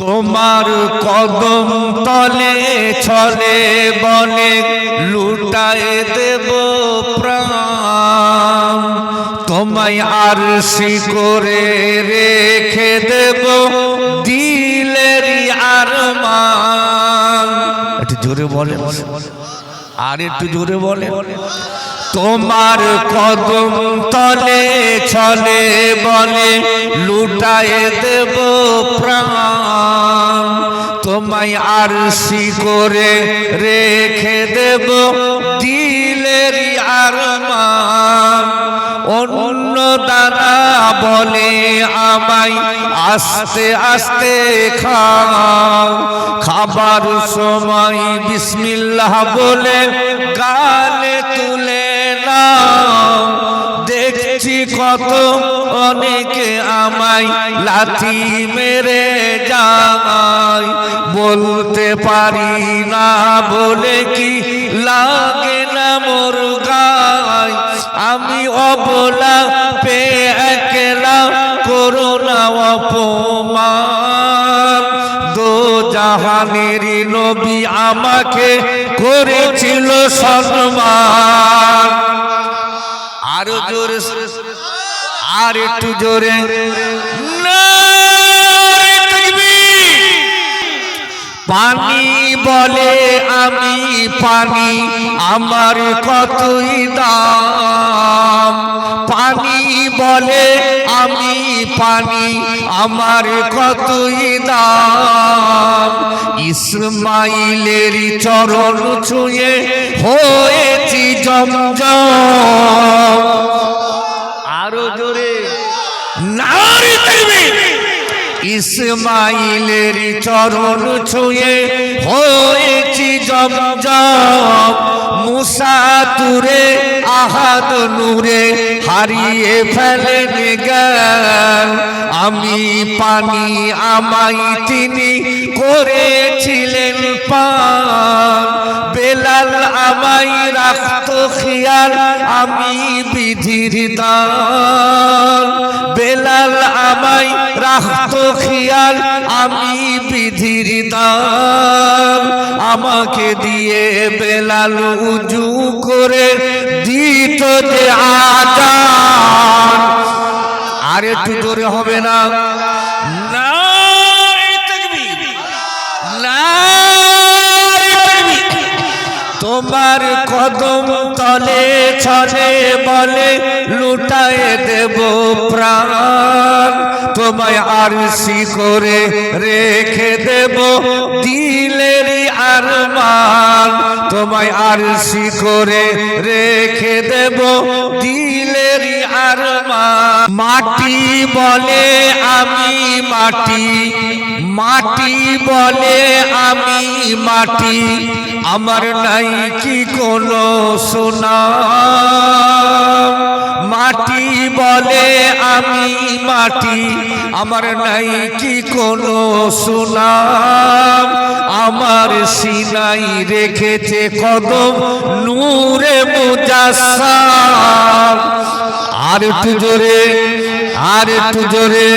তোমার কদম তলে ছলে বলে লুটায় দেব প্রাণ, তোমায় আরশি করে রেখে দেব দিলেরই আরমান। একটু জোরে বলে, আর একটু জোরে বলে। তোমার কদম তলে ছলে বলে লুটায় দেব প্রাণ, তোমায় আরশি করে রেখে দেব দিলেরই আরমান। অন্য দানা বলে আমায় আস্তে আস্তে খাও, খাবার সময় বিসমিল্লাহ বলে গালে তুলে নাও। দেখছি কত অনেকে আমায় লাথি মেরে যায়, বলতে পারি না বলে কি লাগে না মোর গায়। আমি অবলা পেয়ে একলা করো না অপমান, দো জাহানেরই নবী আমাকে করেছিল সম্মান। আরো জোরে, আর একটু জোরে। পানি বলে আমি পানি, আমার কতই দাম। পানি বলে আমি পানি, আমার কতই দাম। ইসমাইলের চরণ ছুঁয়ে হয়েছি জমজম। আরো জোরে নারী তাকবীর। ইসমাইলের চরণ ছুঁয়ে হয়েছি জমজম। মুসা তুরে আহাদ নূরে হারিয়ে ফেলেন জ্ঞান। আমি পানি আমায় তিনি করেছিলেন পান। বেলাল আমায় রাখতো খেয়াল, আমি বিধির দান। বেলাল আমায় রাখতো খেয়াল, আমি বিধির দান। আমাকে দিয়ে বেলাল উজু করে দিত যে আজান। আর একটু জোরে হবে না? তোমার কদম তলে ছলে বলে লুটায় দেব প্রাণ, তোমায় আরশি করে রেখে দেব দিলেরই আরমান। তোমায় আরশি করে রেখে দেব দিলেরই আরমান। মাটি বলে আমি মাটি, মাটি বলে আমি মাটি, আমার নাই কি কোনো সুনাম। মাটি বলে আমি মাটি, আমার নাই কি কোনো সুনাম। আমার সিনাই রেখেছে কদম নূরে মুজাসসাম। আর একটু জোরে, আর একটু জোরে।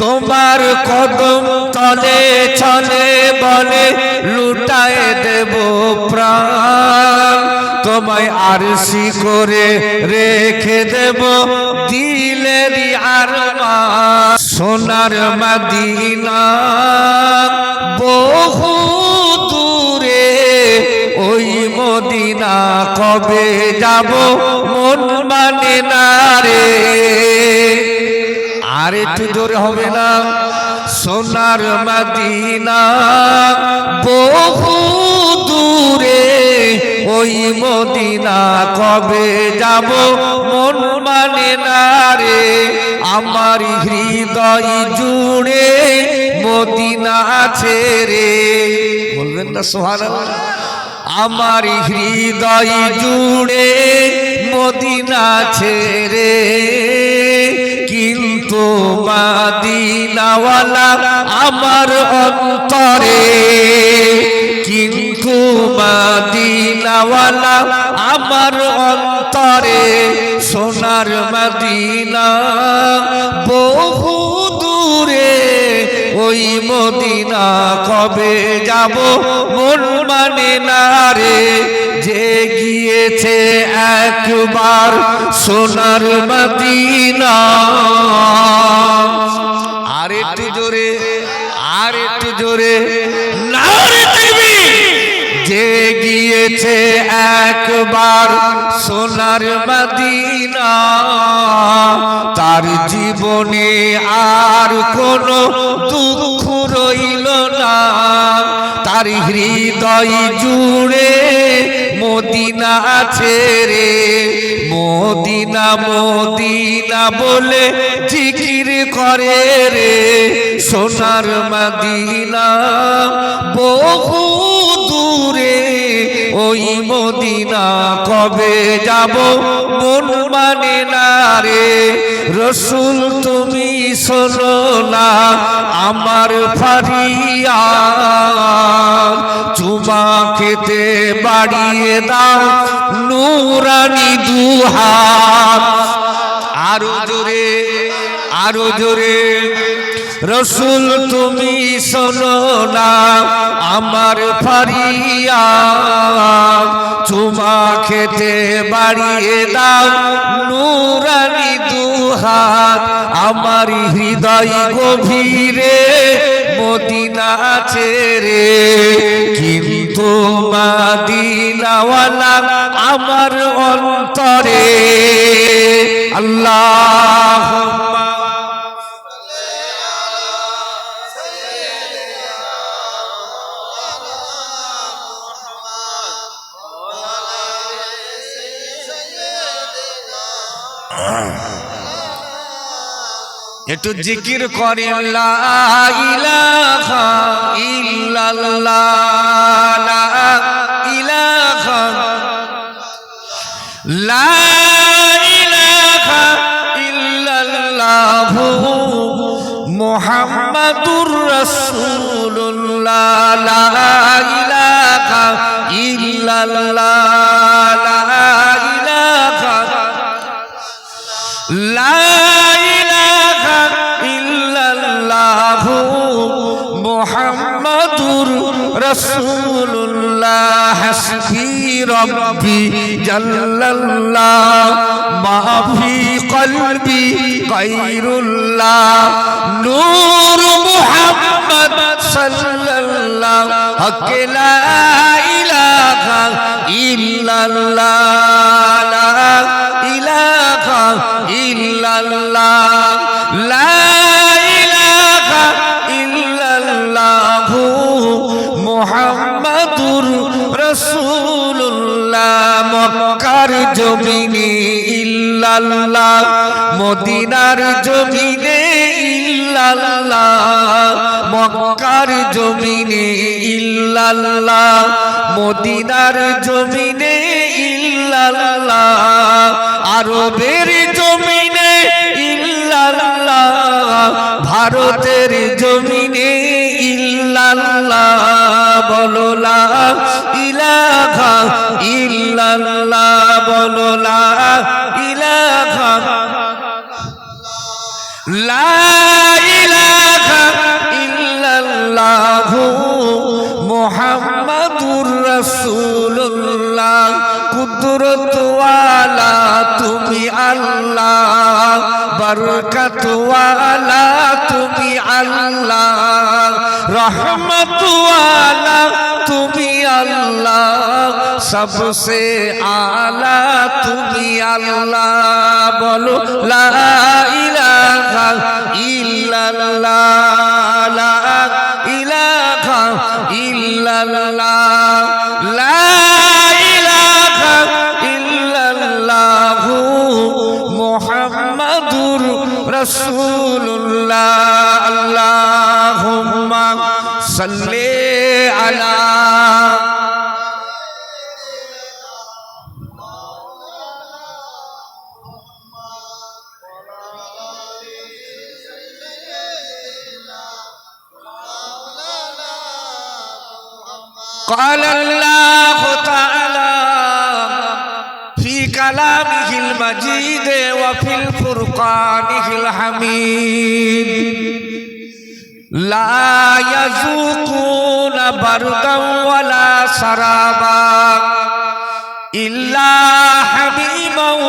তোমার কদম তলে ছলে বলে লুটায় দেব প্রাণ, তোমায় আরশি করে রেখে দেব দিলেরই আরমান। সোনার মদিনা বহু দূরে, ওই মদিনা কবে যাব মন মানে না রে। আর একটু জোরে হবে না? সোনার মদিনা বহু দূরে, ওই মদিনা কবে যাব মন মানে না রে। আমার হৃদয় জুড়ে মদিনা আছে রে। বলবেন না সুবহানাল্লাহ? আমার হৃদয় জুড়ে মদিনা আছে রে, কিন্তু মদিনাওয়ালা আমার অন্তরে। কিন্তু মদিনাওয়ালা আমার অন্তরে। সোনার মদিনা বহু দূরে, ওই মদিনা কবে যাব মন মানে না রে যে গিয়েছে একবার সোনার মদিনা আর একটু জোরে আর একটু জোরে নারে তাকবীর যে গিয়েছে একবার সোনার মদিনা তার জীবনে আর কোনো দুঃখ রইল না তার হৃদয় জুড়ে মদিনা আছে রে মদিনা মদিনা বলে জিকির করে রে সোনার মদিনা বহু দূরে ওই মদিনা কবে যাব মন মানে না রে রসুল তুমি শোনো না আমার ফরিয়াদ চুমা খেতে বাড়িয়ে দাও নূরানি দুহাত আরো জোরে আরো জোরে রসুল তুমি শোনো না আমার ফরিয়াদ চুমা খেতে বাড়িয়ে দাও নূরানি দুহাত আমার হৃদয় গভীরে মদিনা আছে রে কিন্তু মদিনাওয়ালা আমার অন্তরে আল্লাহুম্মা একটু জিকির করে লা ইলাহা ইল্লাল্লাহ লা ইলাহা লা ইলাহা ইল্লাল্লাহ মুহাম্মাদুর রাসূলুল্লাহ লা ইলাহা ইল্লাল্লাহ লা ইলাহা লা মুহাম্মাদুর রাসূলুল্লাহ হাসবি রব্বি জাল্লাল্লাহ মা ফি কলবি গায়রুল্লাহ নূর মুহাম্মদ সাল্লাল্লাহ হক লা ইলাহা ইল্লাল্লাহ লা ইলাহা ইল্লাল্লাহ লা মুহাম্মাদুর রাসূলুল্লাহ মক্কার জমিনে ইল্লাল্লাহ মদিনার জমিনে ইল্লাল্লাহ মক্কার জমিনে ইল্লাল্লাহ মদিনার জমিনে ইল্লাল্লাহ আরবের জমিনে ইল্লাল্লাহ ভারতের জমিনে ইল্লাল্লাহ বলো লা ইলাহা ইল্লাল্লাহ বলো লা ইলাহা লা ইলাহা ইল্লাল্লাহ মুহাম্মাদুর রাসূলুল্লাহ কুদরত ওয়ালা তুমি আল্লাহ বরকত ওয়ালা তুমি আল্লাহ রহমত ওয়ালা তুমি আল্লাহ सबसे आला তুমি আল্লাহ বলো লা ইলাহা ইল্লাল্লাহ লা ইলাহা ইল্লাল্লাহ লা ইলাহা ইল্লাল্লাহ মুহাম্মাদুর রাসূলুল্লাহ আল্লাহুম্মা সাল্লি আলা قال الله تعالى في كلامه المجيد وفي الفرقان الحميد لا ইয়াযুকুনা বারদান ওয়ালা সারাবা ইল্লা হাবিবান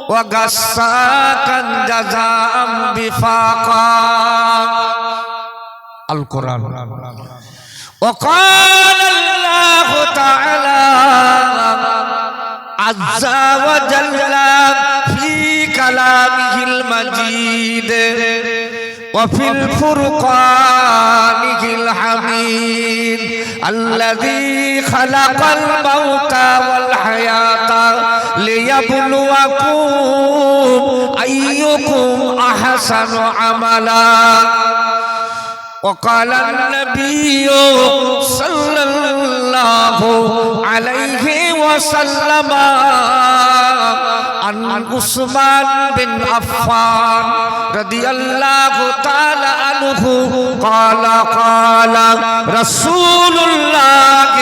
ওয়া গাসসাকান জাযাআম বিফাকা। আল কোরআন। وقال الله تعالى عز وجل في كلامه المجيد وفي الفرقان الحميد الذي خلق الموت والحياة ليبلوكم أيكم أحسن عملا. وقال النبي صلى الله عليه وسلم عن عثمان بن عفان رضي الله تعالى عنه قال قال رسول الله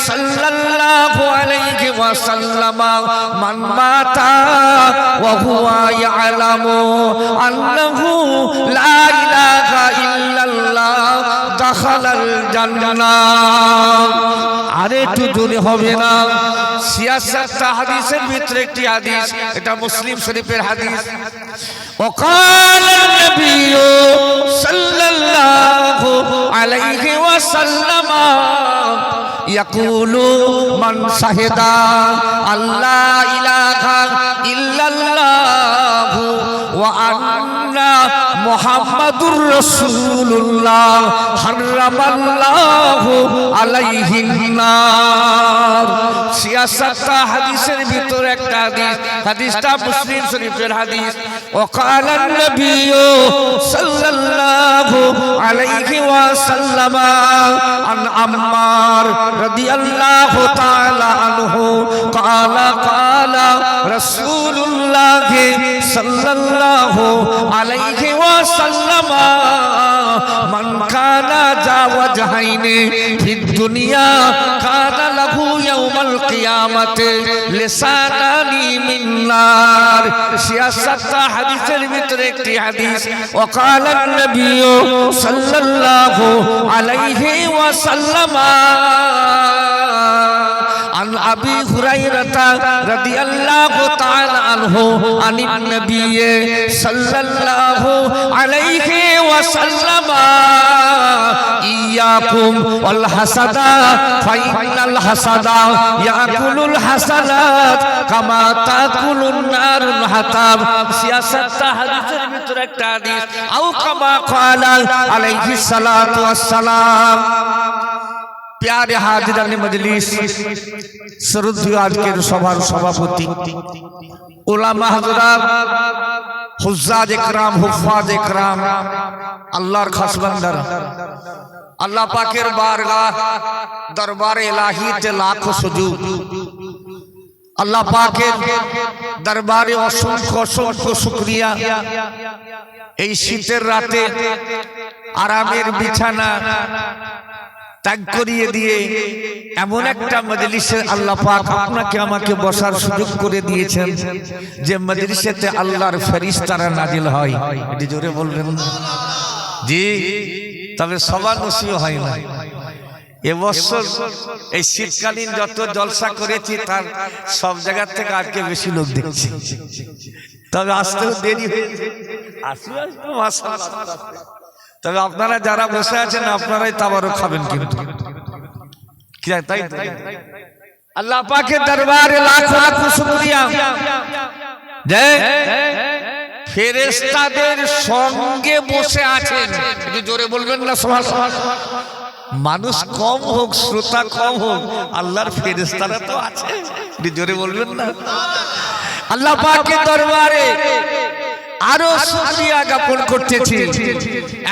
صلى الله عليه وسلم من مات وهو يعلم أنه لا إله إلا الله دخل الجنة. আরে একটু জোরে হবে না? সিয়াসাত হাদিসের ভিতরে একটি হাদিস, এটা মুসলিম শরীফের হাদিস। وقال النبي صلى الله عليه وسلم يقول من شهد أن لا إله إلا الله وأن محمد رسول الله حرم الله عليه النار. সিয়াসাত হাদিসের ভিতরে একটা হাদিস, হাদিসটা মুসলিম শরীফের হাদিস। وقال النبي صلى الله عليه وسلم عن عمار رضي الله تعالى عنه قال قال رسول الله صلى الله عليه وسلم من كان ذا وجهين في الدنيا كان له يوم القيامة لسانان من نار. সিয়াসাত হাদিসের ভিতরে একটি হাদিস। وقال النبي صلى الله عليه وسلم عن أبي هريرة رضي الله تعالى عنه عن النبي صلى الله عليه وسلم إياكم والحسد فإن الحسد يأكل الحسنات كما تأكل النار الحطب. সিয়াসাত হাদিসের ভিতরে একটা হাদিস। আও কামা قال عليه الصلاة والسلام. प्यारे हाजिरान मजलिस, श्रद्धेय आजकेर सभार सभापति उलामा हजरात, हुज्जाज इकराम, हुफ्फाज इकराम, अल्लाहर खास बंदारा, अल्लाह पाकेर बारगाह दरबार इलाहीते लाखों सुजूद। अल्लाह पाकेर दरबारे असंख्य असंख्य शुक्रिया। এই শীতের রাতে আরামের বিছানা ত্যাগ করিয়ে দিয়ে এমন একটা মজলিসে আল্লাহ পাক আপনাকে আমাকে বসার সুযোগ করে দিয়েছেন যে মজলিসেতে আল্লাহর ফেরেশতারা নাজিল হয়। এটি জোরে বলবেন জি? তবে সবার নসিব হয় না। এবছর এই শীতকালীন যত জলসা করেছি তার সব জায়গা থেকে আজকে বেশি লোক দেখছি। তবে আসতেও দেরি হয়েছে, তবে আপনারা যারা বসে আছেন আপনারাই তাবারক খাবেন কিন্তু। তাই আল্লাহ পাকের দরবারে লাখ লাখ শুকরিয়া যে ফেরেশতাদের সঙ্গে বসে আছেন। একটু জোরে বলবেন না সুবহানাল্লাহ। মানুষ কম হোক, শ্রোতা কম হোক, আল্লাহর ফেরেশতারা তো আছে। একটু জোরে বলবেন না। আল্লাহ পাকের দরবারে আরো শুকরিয়া জ্ঞাপন করতেছি,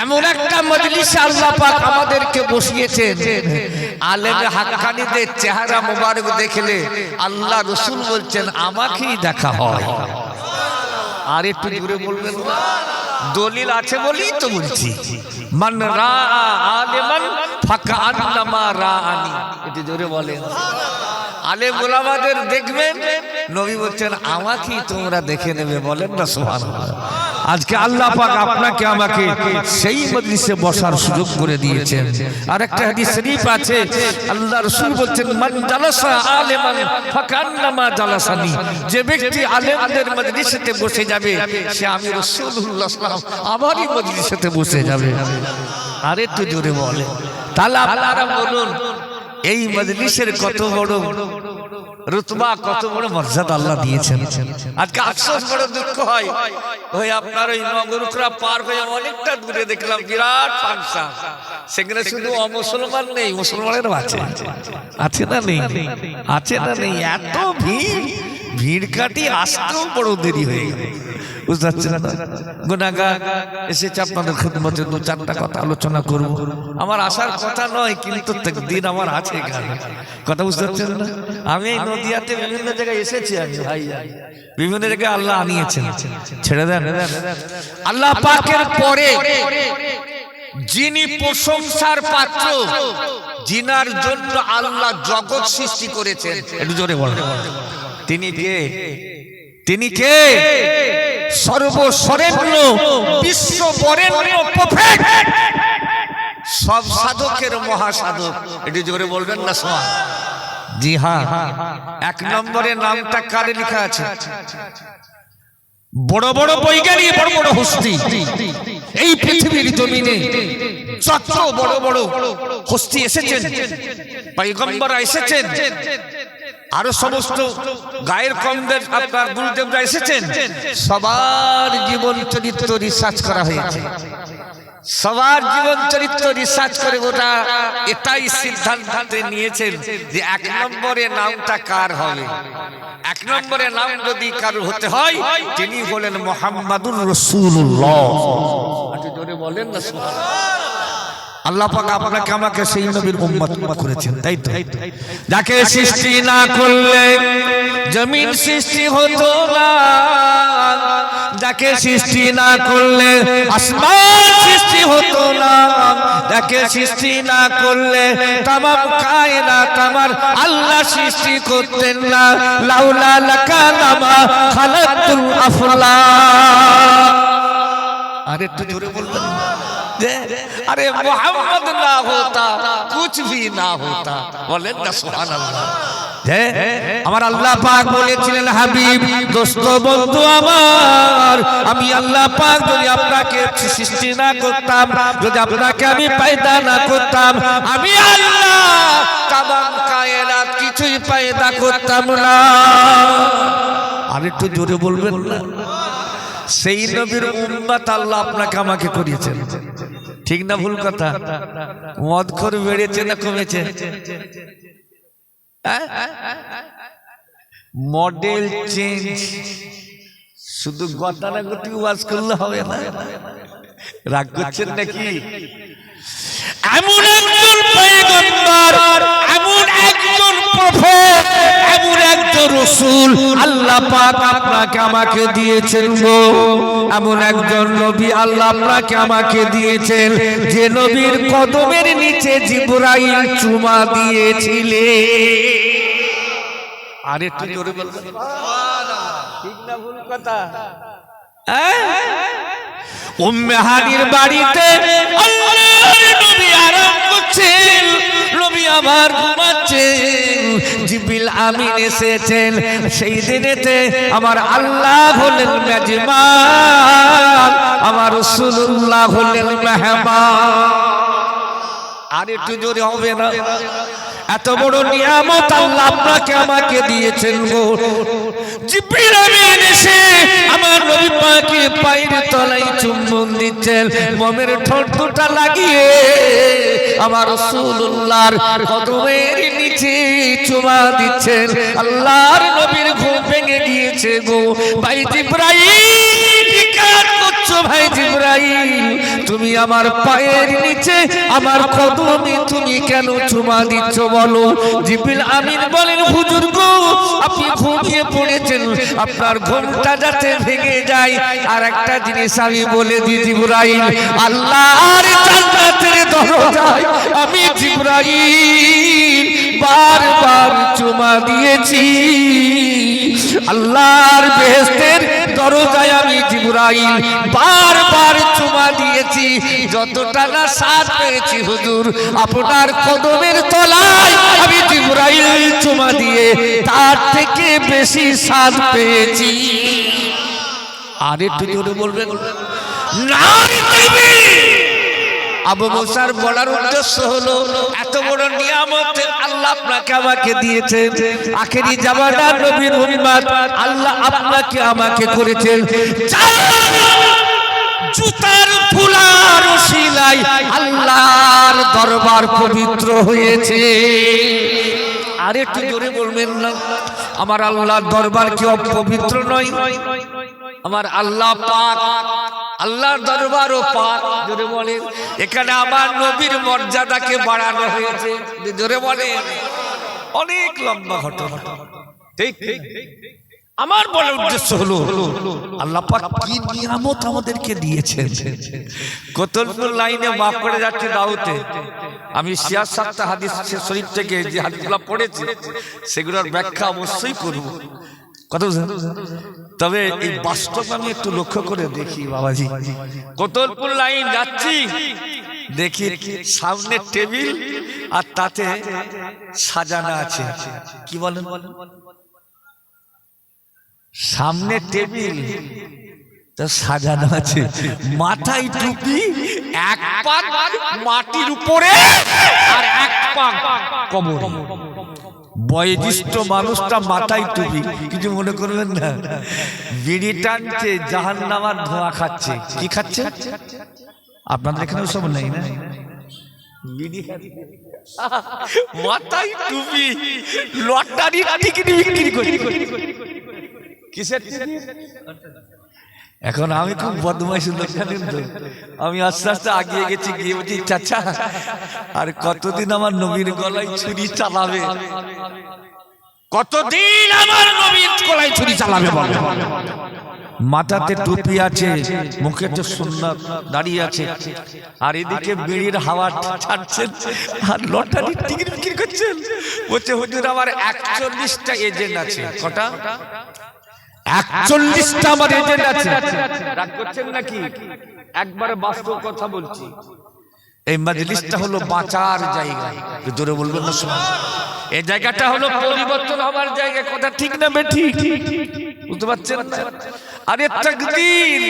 এমন একটা মজলিসে আল্লাহ পাক আমাদেরকে বসিয়েছেন। আলেমে হাক্কানীদের চেহারা মোবারক দেখলে আল্লাহ রাসূল বলছেন আমাকেই দেখা হয়। আর একটু জোরে বলবেন না। দলিল আছে বলেই তো বলছি, মান রাআ আলিমান ফাকান্নামা রাআনি। একটু জোরে বলেন। আলেম ওলামাদের দেখবেন, নবী বলছেন আমাকেই তোমরা দেখে নেবে। বলেন না সুবহানাল্লাহ। আজকে আল্লাহ পাক আপনাকে আমাকে সেই মজলিসে বসার সুযোগ করে দিয়েছেন। আর একটা হাদিস শরীফ আছে, আল্লাহ রাসূল বলছেন, মান জালাসা আলিমান ফাকান্নামা জালাসানি, যে ব্যক্তি আলেমদের মজলিসেতে বসে যাবে সে আমি রাসূলুল্লাহ সাল্লাল্লাহু আলাইহি ওয়াসাল্লাম আমারই মজলিসেতে বসে যাবে। আরে একটু জোরে বলে, তাহলে আপনারা বলুন এই মজলিসের কত বড় রুতবা, কত বড় মর্যাদা আল্লাহ দিয়েছেন। আজকে আফসোস, বড় দুঃখ হয়, ওই আপনার ওই নগরুকরা পার হয়ে অনেকটা দূরে দেখলাম বিরাট ফাংশন, সেখানে শুধু অমুসলমান নেই, মুসলমানেরও আছে। আছে না নেই? আছে না নেই? এত ভিড় কাটি আসতেও বড় দেরি হয়ে গেল, বুঝতে পারছেন না? গুনাহগার এসেছে আপনাদের খিদমতে, দু চারটা কথা আলোচনা করব। আমার আসার কথা নয়, কিন্তু তাকদীর আমার আছে এখানে, কথা বুঝতে পারছেন না? আমি এই নদিয়াতে বিভিন্ন জায়গায় এসেছি, আমি ভাই বিভিন্ন জায়গায় আল্লাহ আনিয়েছেন। ছেড়ে দেন, আল্লাহ পাকের পরে যিনি প্রশংসার পাত্র, যিনার জন্য আল্লাহ জগৎ সৃষ্টি করেছেন, একটু জোরে বলেন, তিনি কে? তিনি কে? সর্বশরেণ্য বিশ্ব বরেণ্য প্রফেট, সব সাধকের মহাসাধক, এটি জোরে বলবেন না সবাই? জি হ্যাঁ, এক নম্বরে নামটা কারে লেখা আছে? বড় বড় বৈজ্ঞানিক, বড় বড় হস্তি এই পৃথিবীর জমিনে যত বড় বড় হস্তি এসেছেন, পয়গম্বররা এসেছেন, আরো সমস্ত গায়ের কমদের আপনার গুরুদেবরা এসেছেন, সবার জীবন চরিত্র রিসার্চ করা হয়েছে। সবার জীবন চরিত্র রিসার্চ করে ওটা এটাই সিদ্ধান্ত নিয়েছেন যে এক নম্বরে নামটা কার হবে। এক নম্বরে নাম যদি কারোর হতে হয়, তিনি হলেন মুহাম্মাদুর রাসূলুল্লাহ। আচ্ছা জোরে বলেন না সুবহানাল্লাহ। আল্লাহ পাক আপনাকে আমাকে সেই নবীর উম্মত করেছেন, তাই তো? যাকে সৃষ্টি না করলে জমিন সৃষ্টি হতো না, যাকে সৃষ্টি না করলে আসমান সৃষ্টি হতো না, যাকে সৃষ্টি না করলে তামাম কায়নাত আমার আল্লাহ সৃষ্টি করতেন না। লাউলা লাকানা মা খালাতুল আফলাক। আরে একটু জোরে বলবেন, अरे मोहम्मद ना होता कुछ भी ना होता, बोले ना सुबहानाल्लाह। আমার আল্লাহ পাক বলেছিলেন, হাবিব দোস্ত বন্ধু আমার, আমি আল্লাহ পাক যদি আপনাকে সৃষ্টি না করতাম, যদি আপনাকে আমি পয়দা না করতাম, আমি আল্লাহ তামাম কায়নাত কিছুই পয়দা করতাম না। আর একটু জোরে বলবেন না? সেই নবীর উম্মত আল্লাহ আপনাকে আমাকে করিয়েছেন, ঠিক না ভুল কথা? মদখোর বেড়েছে না কমেছে? মডেল চেঞ্জ, শুধু গতানাগতি ওয়াজ করলে হবে না। রাগ করছেন নাকি? এমন একজন পয়গম্বর, এমন একজন প্রফেট, এমন একজন রাসূল আল্লাহ পাক আপনাকে আমাকে দিয়েছেন গো। এমন একজন নবী আল্লাহ আপনাকে আমাকে দিয়েছেন, যে নবীর কদমের নিচে জিবরাইল চুমা দিয়েছিলেন। আর একটু জোরে বলবেন, ঠিক না ভুল কথা? উম্মে হানির বাড়িতে আল্লাহর নবী আরাম করছেন, নবী আমার ঘুমাচ্ছেন, জিবরিল আমিন এসেছেন। সেই দিনেতে আমার আল্লাহ হলেন মেজবান, আমার রাসূলুল্লাহ হলেন মেহমান। আর একটু জোরে হবে না? এত বড় নিয়ামত আল্লাহ আপনাকে আমাকে দিয়েছেন গো। জিবরিল আমিন এসে আমার নবী পাকের পায়ের তলায় চুম্বন দিচ্ছেন, মোমের ঠোঁট দুটা লাগিয়ে আমার রাসূলুল্লাহর কদমের নিচে চুমা দিচ্ছেন। আল্লাহর নবীর ঘুম ভেঙে গিয়েছে গো। ভাই জিবরাইল, কাজ করছো ভাই জিবরাইল? তুমি আমার পায়ের নিচে আমার কদমে তুমি কেন চুমা দিচ্ছ বলো? জিবরিল আমিন বলেন, হুজুর গো আপনি ঘুমিয়ে পড়েছেন, আপনার ঘুমটা যাতে ভেঙে যায়। আর একটা জিনিস আমি বলে দিই জিবরাইল, আল্লাহর জান্নাতের দরজায় আমি জিবরাইল বারবার চুমা দিয়েছি, আল্লাহর বেহেশতের দরজায় আমি জিবরাইল বারবার চুমা দিয়েছি, যতটা না স্বাদ পেয়েছি হুজুর আপনার কদমের তলায় আমি জিবরাইল চুমা দিয়ে তার থেকে বেশি স্বাদ পেয়েছি। আর একটু জোরে বলবেন নারী দেবী। আবু মুসার বলার উদ্দেশ্য হলো এত বড় নিয়ামত আল্লাহ আপনাকে আমাকে দিয়েছেন, আখেরি জামানার নবীর উম্মত আল্লাহ আপনাকে আমাকে করেছেন, জুতার ফুলার শিলাই আল্লাহর দরবার পবিত্র হয়েছে। আর একটু জোরে বলবেন না আমার আল্লাহর দরবার কি অপবিত্র নয়? আমার আল্লাহ পাক, আল্লাহর দরবারও পাক। জোরে বলেন এখানে আমার নবীর মর্যাদাকে বাড়ানো হয়েছে। জোরে বলেন অনেক লম্বা ঘটনা। ঠিক আমার বলার উদ্দেশ্য হলো আল্লাহ পাক কি নিয়ামত আমাদেরকে দিয়েছেন। কতলপুর লাইনে মাফ করে যাচ্ছে দাউতে, আমি সিয়াসাতটা হাদিস শরীফ থেকে যে হাদিসগুলো পড়েছি সেগুলোর ব্যাখ্যা অবশ্যই করব। কত তবে এই বাস্তব আমি একটু লক্ষ্য করে দেখি বাবাজি, কতলপুর লাইন যাচ্ছি দেখি সামনে টেবিল আর তাতে সাজানো আছে, কি বলেন সামনে টেবিল সাজানো আছে, মাথায় টুপি, এক পা মাটির উপরে আর এক পা কবরে। বয়োজ্যেষ্ঠ মানুষটা মাথায় টুপি, কিছু মনে করবেন না, বিড়ি টানছে, জাহান্নামার ধোঁয়া খাচ্ছে। কি খাচ্ছে? আপনাদের এখানে সব নেই না? বিড়ি মাথায় টুপি, লটারির টিকিট বিক্রি করে। কিসের? এখন আমি খুব বদমাইশ লোক জানেন তো, আমি আস্তে আস্তে আগিয়ে গেছি, গিয়ে বলছি চাচা আর কতদিন আমার নবীর গলায় ছুরি চালাবে? কতদিন আমার নবীর গলায় ছুরি চালাবে বলে? মাথাতে টুপি আছে, মুখে তো সুন্নাত দাঁড়িয়ে আছে, আর এদিকে বিড়ির হাওয়া ছাড়ছেন আর লটারির টিকিট বিক্রি করছেন। বলছে হুজুর আমার 41টা এজেন্ট আছে। কটা? 41টা আমার এজেন্ট আছে। রাগ করছেন নাকি? একবারে বাস্তব কথা বলছি। এই মজলিসটা হলো বাঁচার জায়গা। জোরে বলবেন না শোনা? এই জায়গাটা হলো পরিবর্তন হবার জায়গা। কথা ঠিক না বেঠিক? বুঝতে পারছেন না? আরে তাকদীর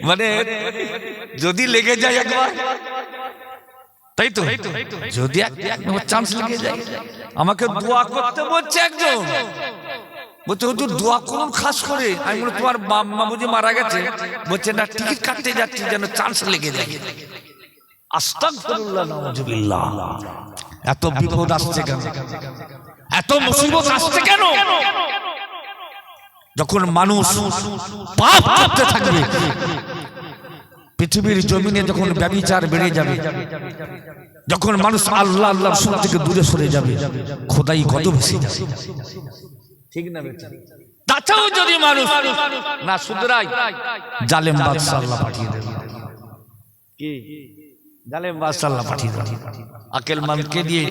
মানে যদি লেগে যায় একবার, তাই তো, যদি একবার চান্স লেগে যায়, আমাকে দোয়া করতে বলছে একজন, বলছে হুজুর দোয়া করুন খাস করে। আমি বলি তোমার বাম্মা বুঝি মারা গেছে? বলছে না, টিকিট কাটতে যাচ্ছি যেন চান্স লেগে যায়। আস্তাগফিরুল্লাহ, নাউযুবিল্লাহ। এত বিপদ আসছে কেন? এত মুসিবত আসছে কেন? যখন মানুষ পাপ করতে থাকবে, পৃথিবীর জমিনে যখন ব্যভিচার বেড়ে যাবে, যখন মানুষ আল্লাহ আল্লাহর রাসূল থেকে দূরে সরে যাবে, খোদাই গজব এসে যাবে। ঠিক না বেটা? তাছাড়াও যদি মানুষ না শুধরাই, জালেম বাদশা আল্লাহ পাঠিয়ে দেবে। কি জালেম বাদশা আল্লাহ পাঠিয়ে দেবে আকেল মানকে দিয়ে।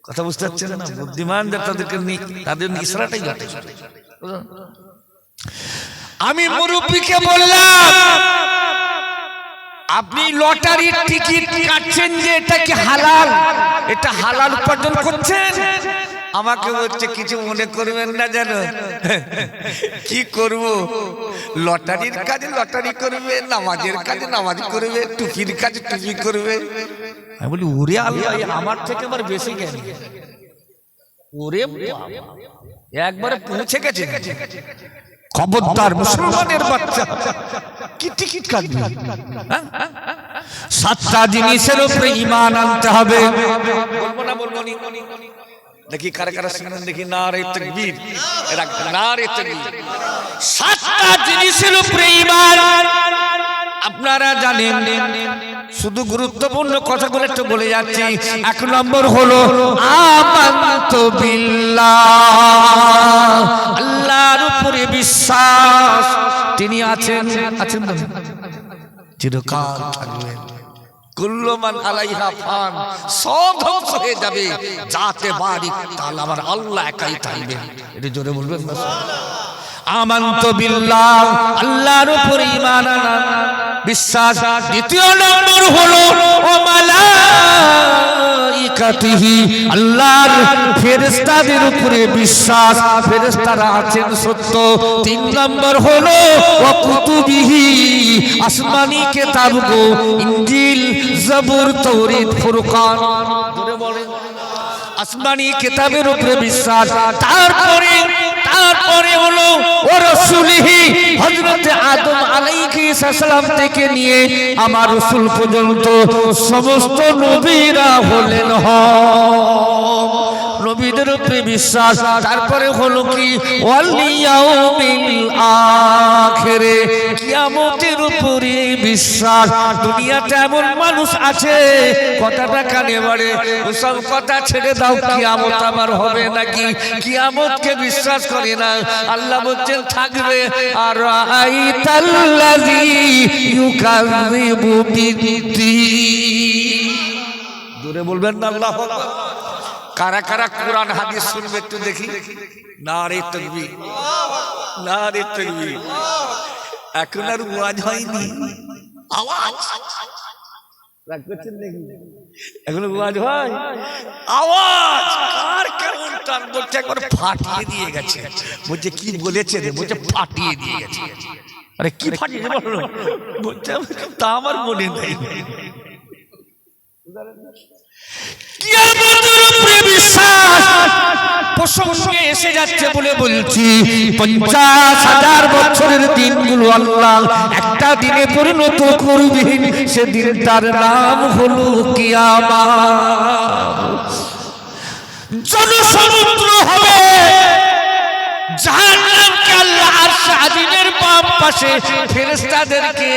কথা বুঝতে পারছেন না? বুদ্ধিমানদের তাদেরকে তাদের ইশারাটাই যথেষ্ট। আমি মুরব্বিকে বললাম আপনি লটারির টিকিট কাটছেন যে এটা কি হালাল? এটা হালাল উপার্জন করছেন? আমাকে বলছে কিছু মনে করবেন না, জানো কি করব? লটারির কাজে লটারি করবে, নামাজের কাজে নামাজ করবে, টুপির কাজে টুপি করবে। আমি বলি ওরে আল্লাহ, আমার থেকে আবার বেশি জ্ঞানী। ওরে একবারে পৌঁছে গেছে। খবরদার মুসলমানের বাচ্চা, কি টিকিট কাটবে? 7টা জিনিসের উপরে ঈমান আনতে হবে। বলবো না বলবো নি দেখি কারা কারা শুনেন দেখি। নারে তাকবীর, নারে তাকবীর। 7টা জিনিসের উপরে ঈমান আপনারা জানেন। শুধু গুরুত্বপূর্ণ কথাগুলো একটু বলে যাচ্ছি। 1 নম্বর হলো আমানতু বিল্লাহ, আল্লাহর উপরে বিশ্বাস। তিনি আছেন, আছেন না? চিরকাল থাকবেন। কুল্লু মান আলাইহা ফান, সব ধ্বংস হয়ে যাবে, যাতে বারিক তাআলা আমার আল্লাহ একাই থাকবেন। এটা জোরে বলবেন না? আমানতু বিল্লাহ, আল্লাহর উপর ঈমান আনা বিশ্বাস। দ্বিতীয় নম্বর হলো ও মালাইকাতিহি, আল্লাহর ফেরেশতাদের উপরে বিশ্বাস, ফেরেশতারা আছেন সত্য। তিন নম্বর হলো ও কুতুবিহি, আসমানি কিতাবগো, ইনজিল, জবুর, তাওরাত, ফুরকান। জোরে বলেন আসমানি কিতাবের উপরে বিশ্বাস। তারপরে হলো ও রাসূলিহি, হযরত আদম আলাইহিস সালাম থেকে নিয়ে আমার রাসূল পর্যন্ত সমস্ত নবীরা হলেন নবীদের উপরে বিশ্বাস। তারপরে হলো কি ওয়াল ইয়াউমিল আখিরে, কিয়ামতের উপরে বিশ্বাস। দুনিয়াতে এমন মানুষ আছে কথাটা কানে বাড়ে, ওসব কথা ছেড়ে দাও, কিয়ামত আমার হবে নাকি, কিয়ামতকে বিশ্বাস করে না। আল্লাহ বলছেন থাকবে। আর আইতাল্লাযী ইউকাযযিবু বিদ্দীন, জোরে বলবেন না আল্লাহু আকবার। কারা কারা কোরআন হাদিস শুনবে একটু দেখি। নারে তাকবীর, নারে তাকবীর। এখন আর ওয়াজ হয়নি, আওয়াজ রাখছেন দেখি, এখন ওয়াজ হয়, আওয়াজ কার কেমন টান বলছে, একবার ফাটিয়ে দিয়ে গেছে। বলছে কি বলেছে রে, বলছে ফাটিয়ে দিয়ে গেছে। আরে কি ফাটিয়ে বললো, বলছে তা আমার মনে নেই। কিয়ামতের উপরে বিশ্বাস প্রসঙ্গে এসে যাচ্ছে বলে বলছি। 50,000 বছরের দিনগুলো আল্লাহ একটা দিনে পরিণত করবেন, সেদিন তার নাম হলো কিয়ামত। জনসমুদ্র হবে, জাহান্নামকে আল্লাহ আরশ আজিমের বাম পাশে ফেরেশতাদেরকে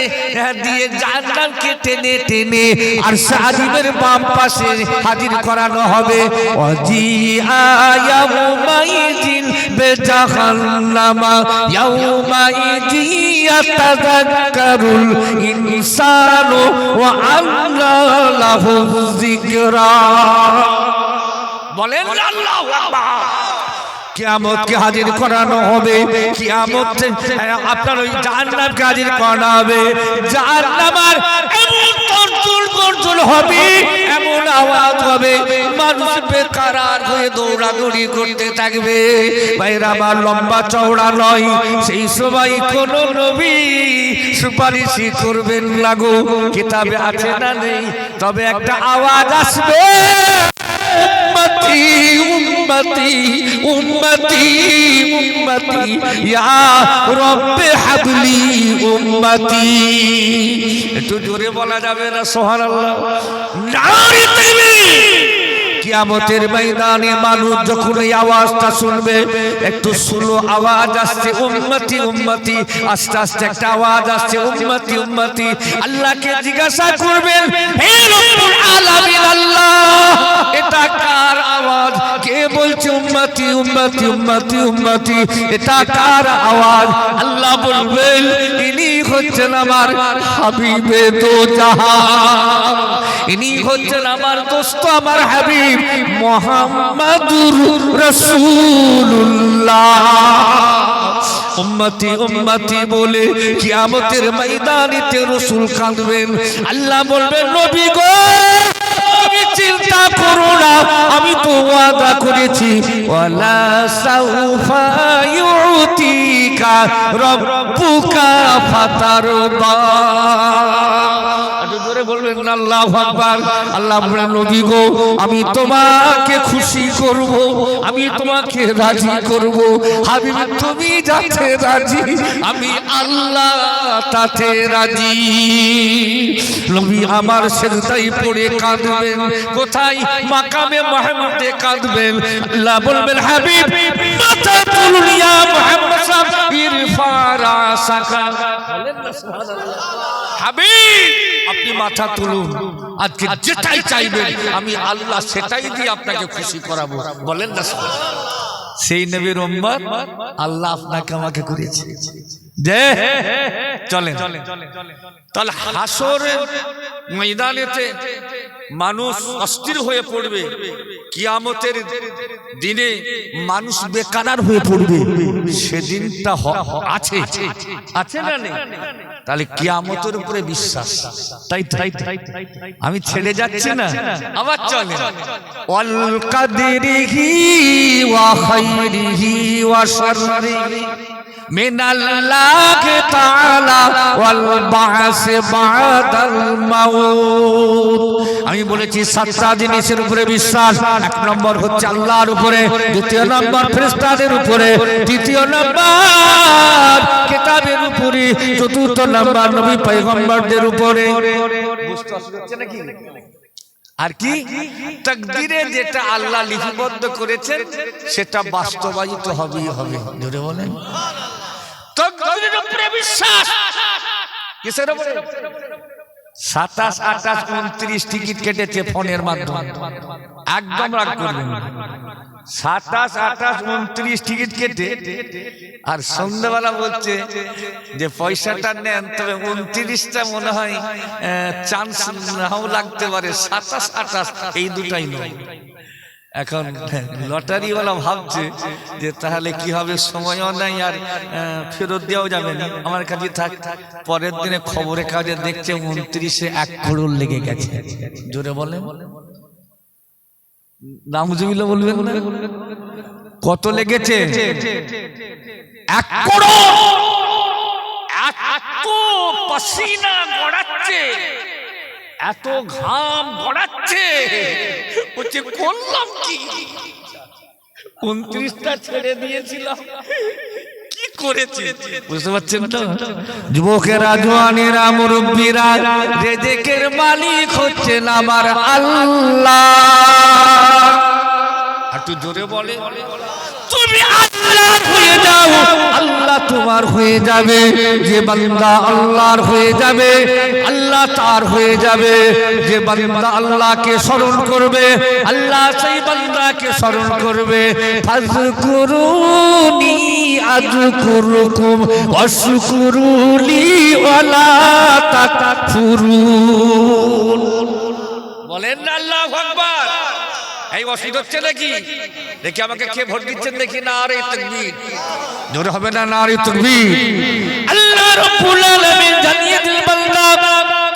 দিয়ে জাহান্নামকে টেনে টেনে আরশ আজিমের বাম পাশে হাজির করানো হবে। ওয়াজিআ ইয়াউমাইযিন বিজাহান্নামা ইয়াউমাইযি ইয়াতাযাক্কারুল ইনসানু ওয়া আন্না লাহু যিকরা। বলেন আল্লাহু আকবার। কিয়ামতকে হাজির করানো হবে, কিয়ামত আপনার ওই জাহান্নামকে হাজির করানো হবে। জাহান্নামের এমন গর্জন হবে, এমন আওয়াজ হবে, মানুষ বেকারার হয়ে দৌড়াদৌড়ি করতে থাকবে। ভাইরা আমার লম্বা চওড়া নয়, সেই সময় কোন নবী সুপারিশই করবেন না গো, কিতাবে আছে না নেই, তবে একটা আওয়াজ আসবে, উম্মতি উম্মতি উম্মতি উম্মতি ইয়া রব্বে হাবলি উম্মতি। একটু জোরে বলা যাবে না সুবহানাল্লাহ, নারে তাকবীর। কিয়ামতের ময়দানে মানুষ যখন এই আওয়াজটা শুনবে, একটু স্লো আওয়াজ আসছে উম্মতি উম্মতি, আস্তে আস্তে একটা আওয়াজ আসছে উম্মতি উম্মতি। আল্লাহকে জিজ্ঞাসা করবেন, হে রব্বুল আলামিন আল্লাহ, এটা কার আওয়াজ, কে বলছে উম্মতি উম্মতি উম্মতি উম্মতি, এটা কার আওয়াজ? আল্লাহ বলবেন, ইনি হচ্ছেন আমার হাবিবে দো জাহান, ইনি হচ্ছেন আমার দোস্ত, আমার হাবিব মুহাম্মাদুর রাসূলুল্লাহ। উম্মতি উম্মতি বলে কিয়ামতের ময়দানেতে রাসূল কাঁদবেন। আল্লাহ বলবেন, নবী গো তুমি চিন্তা করো না, আমি তো ওয়াদা করেছি, ওয়ালা সাউফা ইউতিকা রাব্বুকা ফাতারদা। বলবেন আল্লাহু আকবার। আল্লাহ বলেন, নবী গো আমি তোমাকে খুশি করব, আমি তোমাকে রাজি করব। হাবিব তুমি যাতে রাজি, আমি আল্লাহ তাতে রাজি। নবী আমার সিজদায় পড়ে কাঁদবেন। কোথায়? মাকামে মাহমুদে কাঁদবেন। আল্লাহ বলবেন, হাবিব মাথা তুলুন, ইয়া মুহাম্মদ সাল্লাল্লাহু ইরফা রাসাকা। বলেন না সুবহানাল্লাহ। হাবিব আপনি মাথা তুলুন, আজকে যেটাই চাইবেন আমি আল্লাহ সেটাই দিয়ে আপনাকে খুশি করাবো। বলেন না সেই নবীর উম্মত আল্লাহ আপনাকে আমাকে করেছে। যে চলেন তাহলে হাসরের ময়দানেতে মানুষ অস্থির হয়ে পড়বে, কিয়ামতের দিনে মানুষ বেকার হয়ে পড়বে, সেদিনটা আছে আছে না নেই? তাহলে কিয়ামতের উপরে বিশ্বাস, তাই তাই আমি ছেড়ে যাচ্ছি না, আবার চলে ওয়াল কাদরিহি ওয়া খাইরিহি ওয়া শাররিহি মিনাল্লাহ তাআলা ওয়াল বা'স বা'দাল মাউত। আমি বলেছি সাতটা জিনিসের উপরে বিশ্বাস। এক নম্বর হচ্ছে আল্লাহর উপরে, দ্বিতীয় নম্বর ফেরেশতাদের উপরে, তৃতীয় নম্বর কিতাবের উপরে, চতুর্থ নম্বর নবী পয়গম্বরদের উপরে। বুঝতে অসুবিধা হচ্ছে নাকি? আর কি তাকদীরে যেটা আল্লাহ লিপিবদ্ধ করেছেন সেটা বাস্তবায়িত হবেই হবে। জোরে বলেন তাকদীরের উপরে বিশ্বাস। কিসের উপরে? 27, 28, 29 টিকিট কেটেছে ফোনের মাধ্যমে, একদম রাগ করবেন না। 27, 28, 29 টিকিট কেটে আর সন্ধ্যাবেলা বলছে যে পয়সাটা নেন, তবে 29টা মনে হয় চান্স নাও লাগতে পারে, 27, 28 এই দুটাই নয়। এখন লটারিওয়ালা ভাবছে যে তাহলে কি হবে, সময়ও নাই আর ফেরত দেওয়াও যাবে না, আমার কাছে থাক। পরের দিনে খবরে কাগজে দেখছে 29-এ 1 করোড় লেগে গেছে। জোরে বলেন নাউজুবিল্লাহ বলবেন না? কত লেগেছে? 1 করোড়। এত পসিনা গড়াচ্ছে, এত ঘাম গড়াচ্ছে, বলছে করলাম কি, 29টা ছেড়ে দিয়েছিলাম, কি করেছে? বুঝতে পারছেন তো? যুবকেরা, জওয়ানেরা, মুরব্বীরা, রিজিকের মালিক হচ্ছেন আমার আল্লাহ। একটু জোরে বলে, তুমি আল্লাহর হয়ে যাও, আল্লাহ তোমার হয়ে যাবে। যে বান্দা আল্লাহর হয়ে যাবে, আল্লাহ তার হয়ে যাবে। যে বান্দা আল্লাহকে স্মরণ করবে, আল্লাহ সেই বান্দাকে স্মরণ করবে। ফাযকুরুনি আযকুরুকুম ওয়াশকুরুলি ওয়ালা তাকফুরুন। বলেন না আল্লাহু আকবার। এই অসুবিধা হচ্ছে নাকি? দেখি আমাকে কে ভোট দিচ্ছেন দেখি। নারে তাকবীর। জোরে হবে না? নারে তাকবীর। আল্লাহ রাব্বুল আলামিন জানিয়ে দিল, বান্দা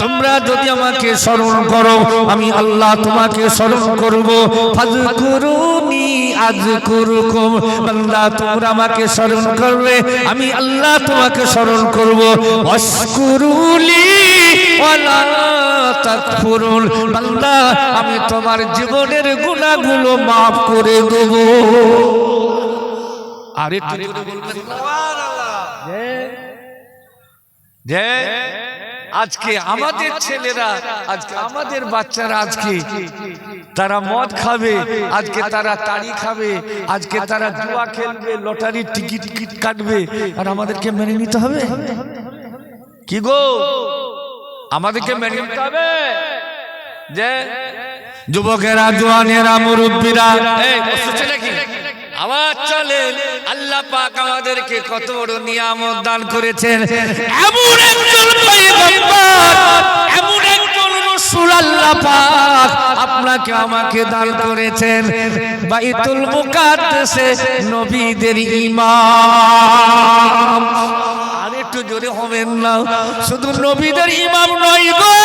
তোমরা যদি আমাকে স্মরণ করো, আমি আল্লাহ তোমাকে স্মরণ করব। ফাযকুরুনি আযকুরুকুম, বান্দা তোমরা আমাকে স্মরণ করবে, আমি আল্লাহ তোমাকে স্মরণ করব। ওয়াশকুরুলি ওয়ালা তাকফুরুন, বান্দা আমি তোমার জীবনের গুনাহগুলো maaf করে দেব। আরে তুই বলবেন সুবহানাল্লাহ। যে আজকে আমাদের ছেলেরা, আজকে আমাদের বাচ্চারা, আজকে তারা মদ খাবে, আজকে তারা তাড়ি খাবে, আজকে তারা জুয়া খেলবে, লটারির টিকিট কাটবে, আর আমাদেরকে মেনে নিতে হবে? কি গো, আমাদেরকে মেনে নিতে হবে? যে যুবকেরা, জওয়ানেরা, মুরব্বীরা, এই বসছে নাকি? আওয়াজ চলে। আল্লাহ পাক আমাদেরকে কত বড় নিয়ামত দান করেছেন। এমন একজন পয়গম্বর, এমন একজন রাসূল আল্লাহ পাক আপনাকে আমাকে দান করেছেন। বাইতুল মুকাদ্দাসে নবীদের ইমাম। আর একটু জোরে হবেন না? শুধু নবীদের ইমাম নয় গো,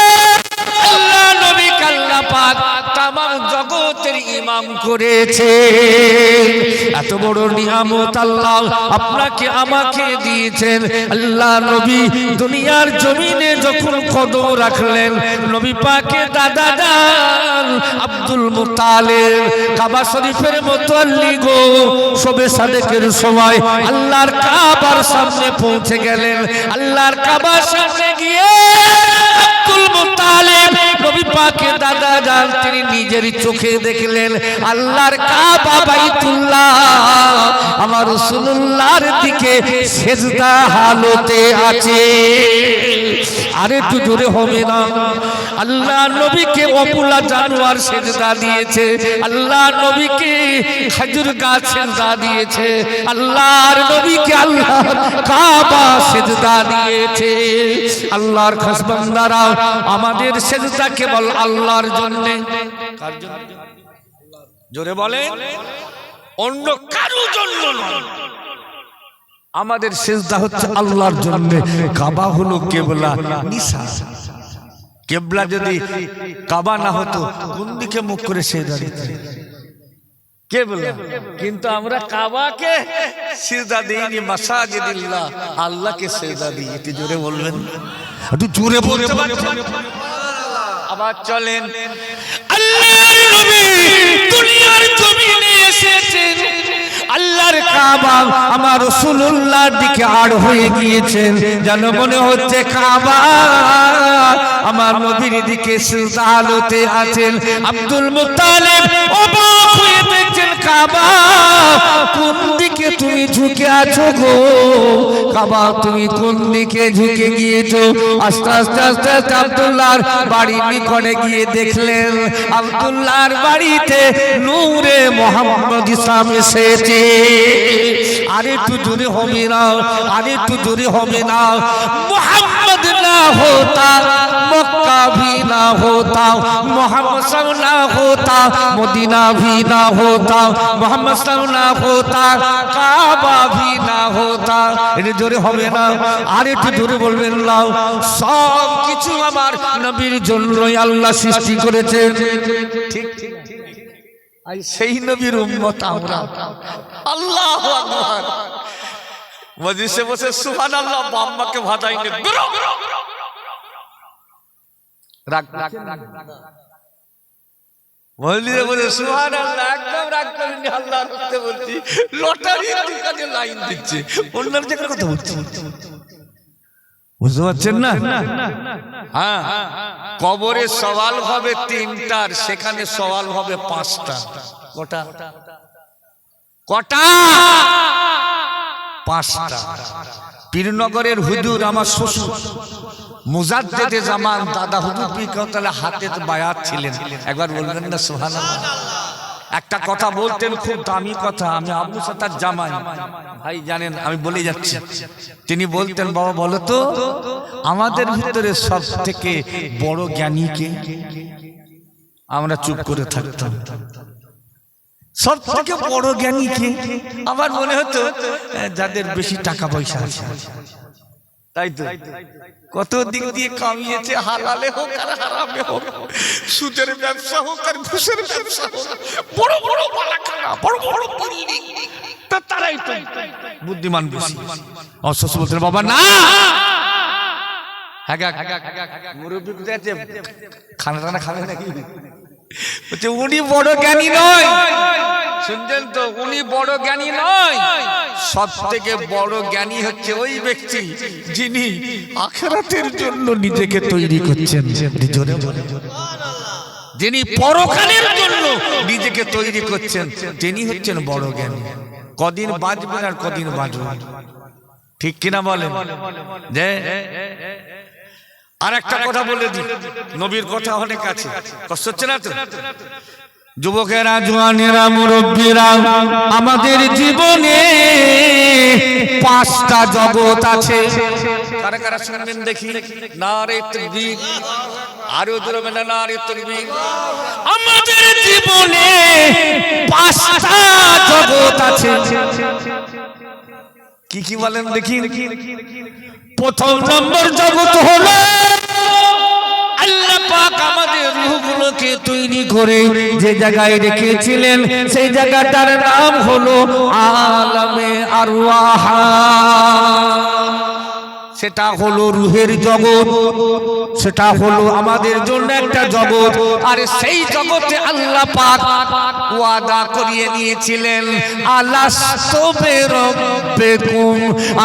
আল্লাহ নবীকে আল্লাহ পাক তামাম জগতের ইমাম করেছে। এত বড় নিয়ামত আল্লাহ আপনাকে আমাকে দিয়েছেন। আল্লাহ নবী দুনিয়ার জমিনে যখন কদম রাখলেন, নবী পাকের দাদা জান আব্দুল মুত্তালিব কাবা শরীফের মুতাল্লি গো, শবে সাদেকের সময় আল্লাহর কাবার সামনে পৌঁছে গেলেন। আল্লাহর কাবার সামনে গিয়ে আব্দুল মুত্তালিব নবী পাকের দাদা জান তিনি নিজের চোখে দেখলেন আল্লাহর কাবা বাইতুল্লাহ আমার রাসূলুল্লাহর দিকে সেজদা হালতে আছে। আরে একটু জোরে হবে না? আল্লাহ নবীকে অবুলা জানোয়ার সেজদা দিয়েছে, আল্লাহ নবীকে খেজুর গাছ সেজদা দিয়েছে, আল্লাহর নবীকে আল্লাহর কাবা সেজদা দিয়েছে। আল্লাহর খাস বান্দারা আমাদের সেজদা কেবল আল্লাহর জন্য। কার জন্য? জোরে বলেন। অন্য কারো জন্য নয়। আমাদের সিজদা হচ্ছে আল্লাহর জন্য। কাবা হলো কেবলা নিশা। কেবলা যদি কাবা না হতো কোন দিকে মুখ করে সিজদা দিতেন? কেবলা। কিন্তু আমরা কাবাকে সিজদা দেইনি, মাসাজিদিল্লাহ, আল্লাহকে সিজদা দিই। একটু জোরে বলবেন, একটু জোরে বলতে পারছেন? আবার চলেন, আল্লাহর নবী দুনিয়ার জমিনে এসেছেন, আল্লাহর কাবা আমার রাসূলুল্লাহর দিকে আড় হয়ে গিয়েছেন, যেন মনে হচ্ছে কাবা আমার নবীর দিকে সিজদা আলোতে আছেন। আব্দুল মুত্তালিব অবাক হয়ে দেখছেন, কাবা কোন দিকে তুমি ঝুঁকে আছো গো? কাবা তুমি কোন দিকে ঝুঁকে গিয়েছো? আস্তে আস্তে আস্তে আস্তে আব্দুল্লাহর বাড়ির নিকটে গিয়ে দেখলেন, আব্দুল্লাহর বাড়িতে নূরে মুহাম্মদ ইসলাম এসেছে। আরে একটু জোরে হবে না, আরে একটু জোরে হবে না। মুহাম্মদ না होता मक्का भी ना होता, मोहम्मद सब ना होता, मदीना भी ना होता, मोहम्मद सब ना होता, काबा भी ना होता। এটা জোরে হবে না, আর একটু জোরে বলবেন না। সব কিছু আমার নবীর জন্যই আল্লাহ সৃষ্টি করেছেন। ঠিক ঠিক আর সেই নবীর উম্মত আমরা। আল্লাহু আকবার। মজলিসে বসে সুবহানাল্লাহ বাম্মাকে ভাজাইনি, বেরো রাগ রাগ মজলিসে বসে সুবহানাল্লাহ একদম রাগ করেনি। আল্লাহর রাস্তে বলছি, লটারির দোকানে লাইন দিচ্ছে, অন্যের জায়গার কথা বলছি। বুঝতে পারছেন না? হ্যাঁ, কবরে সওয়াল হবে 3টার, সেখানে সওয়াল হবে 5টা। কটা? কটা? 5টা। পীরনগরের হুজুর আমার শ্বশুর মুজাদ্দেদে জামান দাদা হুজুর পীর কাউতালা হাতে বায়াত ছিলেন। একবার বলবেন না সুবহানাল্লাহ? একটা কথা বলতেন, খুব দামি কথা। আমি আবু সাতার জামাই ভাই, জানেন আমি বলে যাচ্ছি। তিনি বলতেন, বাবা বলো তো আমাদের ভিতরে সব থেকে বড় জ্ঞানী কে? আমরা চুপ করে থাকতাম। সব থেকে বড় জ্ঞানী কে? আমার মনে হতো যাদের বেশি টাকা পয়সা আছে। তাই তো কত দিক দিয়ে কামিয়েছে, হালালে হোক আর হারামে হোক, সুদের ব্যবসা হোক আর ঘুষের ব্যবসা হোক, বড় বড় বালাখানা, বড় বড় বিল্ডিং, তারাই তো বুদ্ধিমান বেশি। অসুস্থ বলতেন, বাবা না মুরব্বী কোথায় আছে, খানা টানা খাবে নাকি? উনি বড় জ্ঞানী নয়। শুনছেন তো, উনি বড় জ্ঞানী নয়। সব থেকে বড় জ্ঞানী হচ্ছে ওই ব্যক্তি যিনি আখিরাতের জন্য নিজেকে তৈরি করছেন, যিনি পরকালের জন্য নিজেকে তৈরি করছেন, তিনি হচ্ছেন বড় জ্ঞানী। কদিন বাঁচবেন আর কদিন বাঁচবেন, ঠিক কিনা বলেন? যে আর একটা কথা বলে দিই, নবীর কথা অনেক আছে, কষ্ট হচ্ছে না তো? যুবকেরা, জওয়ানেরা, মুরব্বীরা, আমাদের জীবনে 5টা জগৎ আছে। কারা কারা শুনবেন দেখি? নারে তাকবীর, আরো জোরে বলেন নারে তাকবীর। আমাদের জীবনে 5টা জগৎ আছে। কি কি বলেন দেখি? প্রথম নম্বর জগৎ হলো আল্লাহ পাক আমাদের রূহগুলোকে তৈরি করে যে জায়গায় রেখেছিলেন, সেই জায়গাটার নাম হলো আলামে আরওয়াহ। সেটা হলো রূহের জগৎ, সেটা হলো আমাদের জন্য একটা জগৎ। আর সেই জগতে আল্লাহ পাক ওয়াদা করিয়ে নিয়েছিলেন, আলাস্তু বিরাব্বিকুম,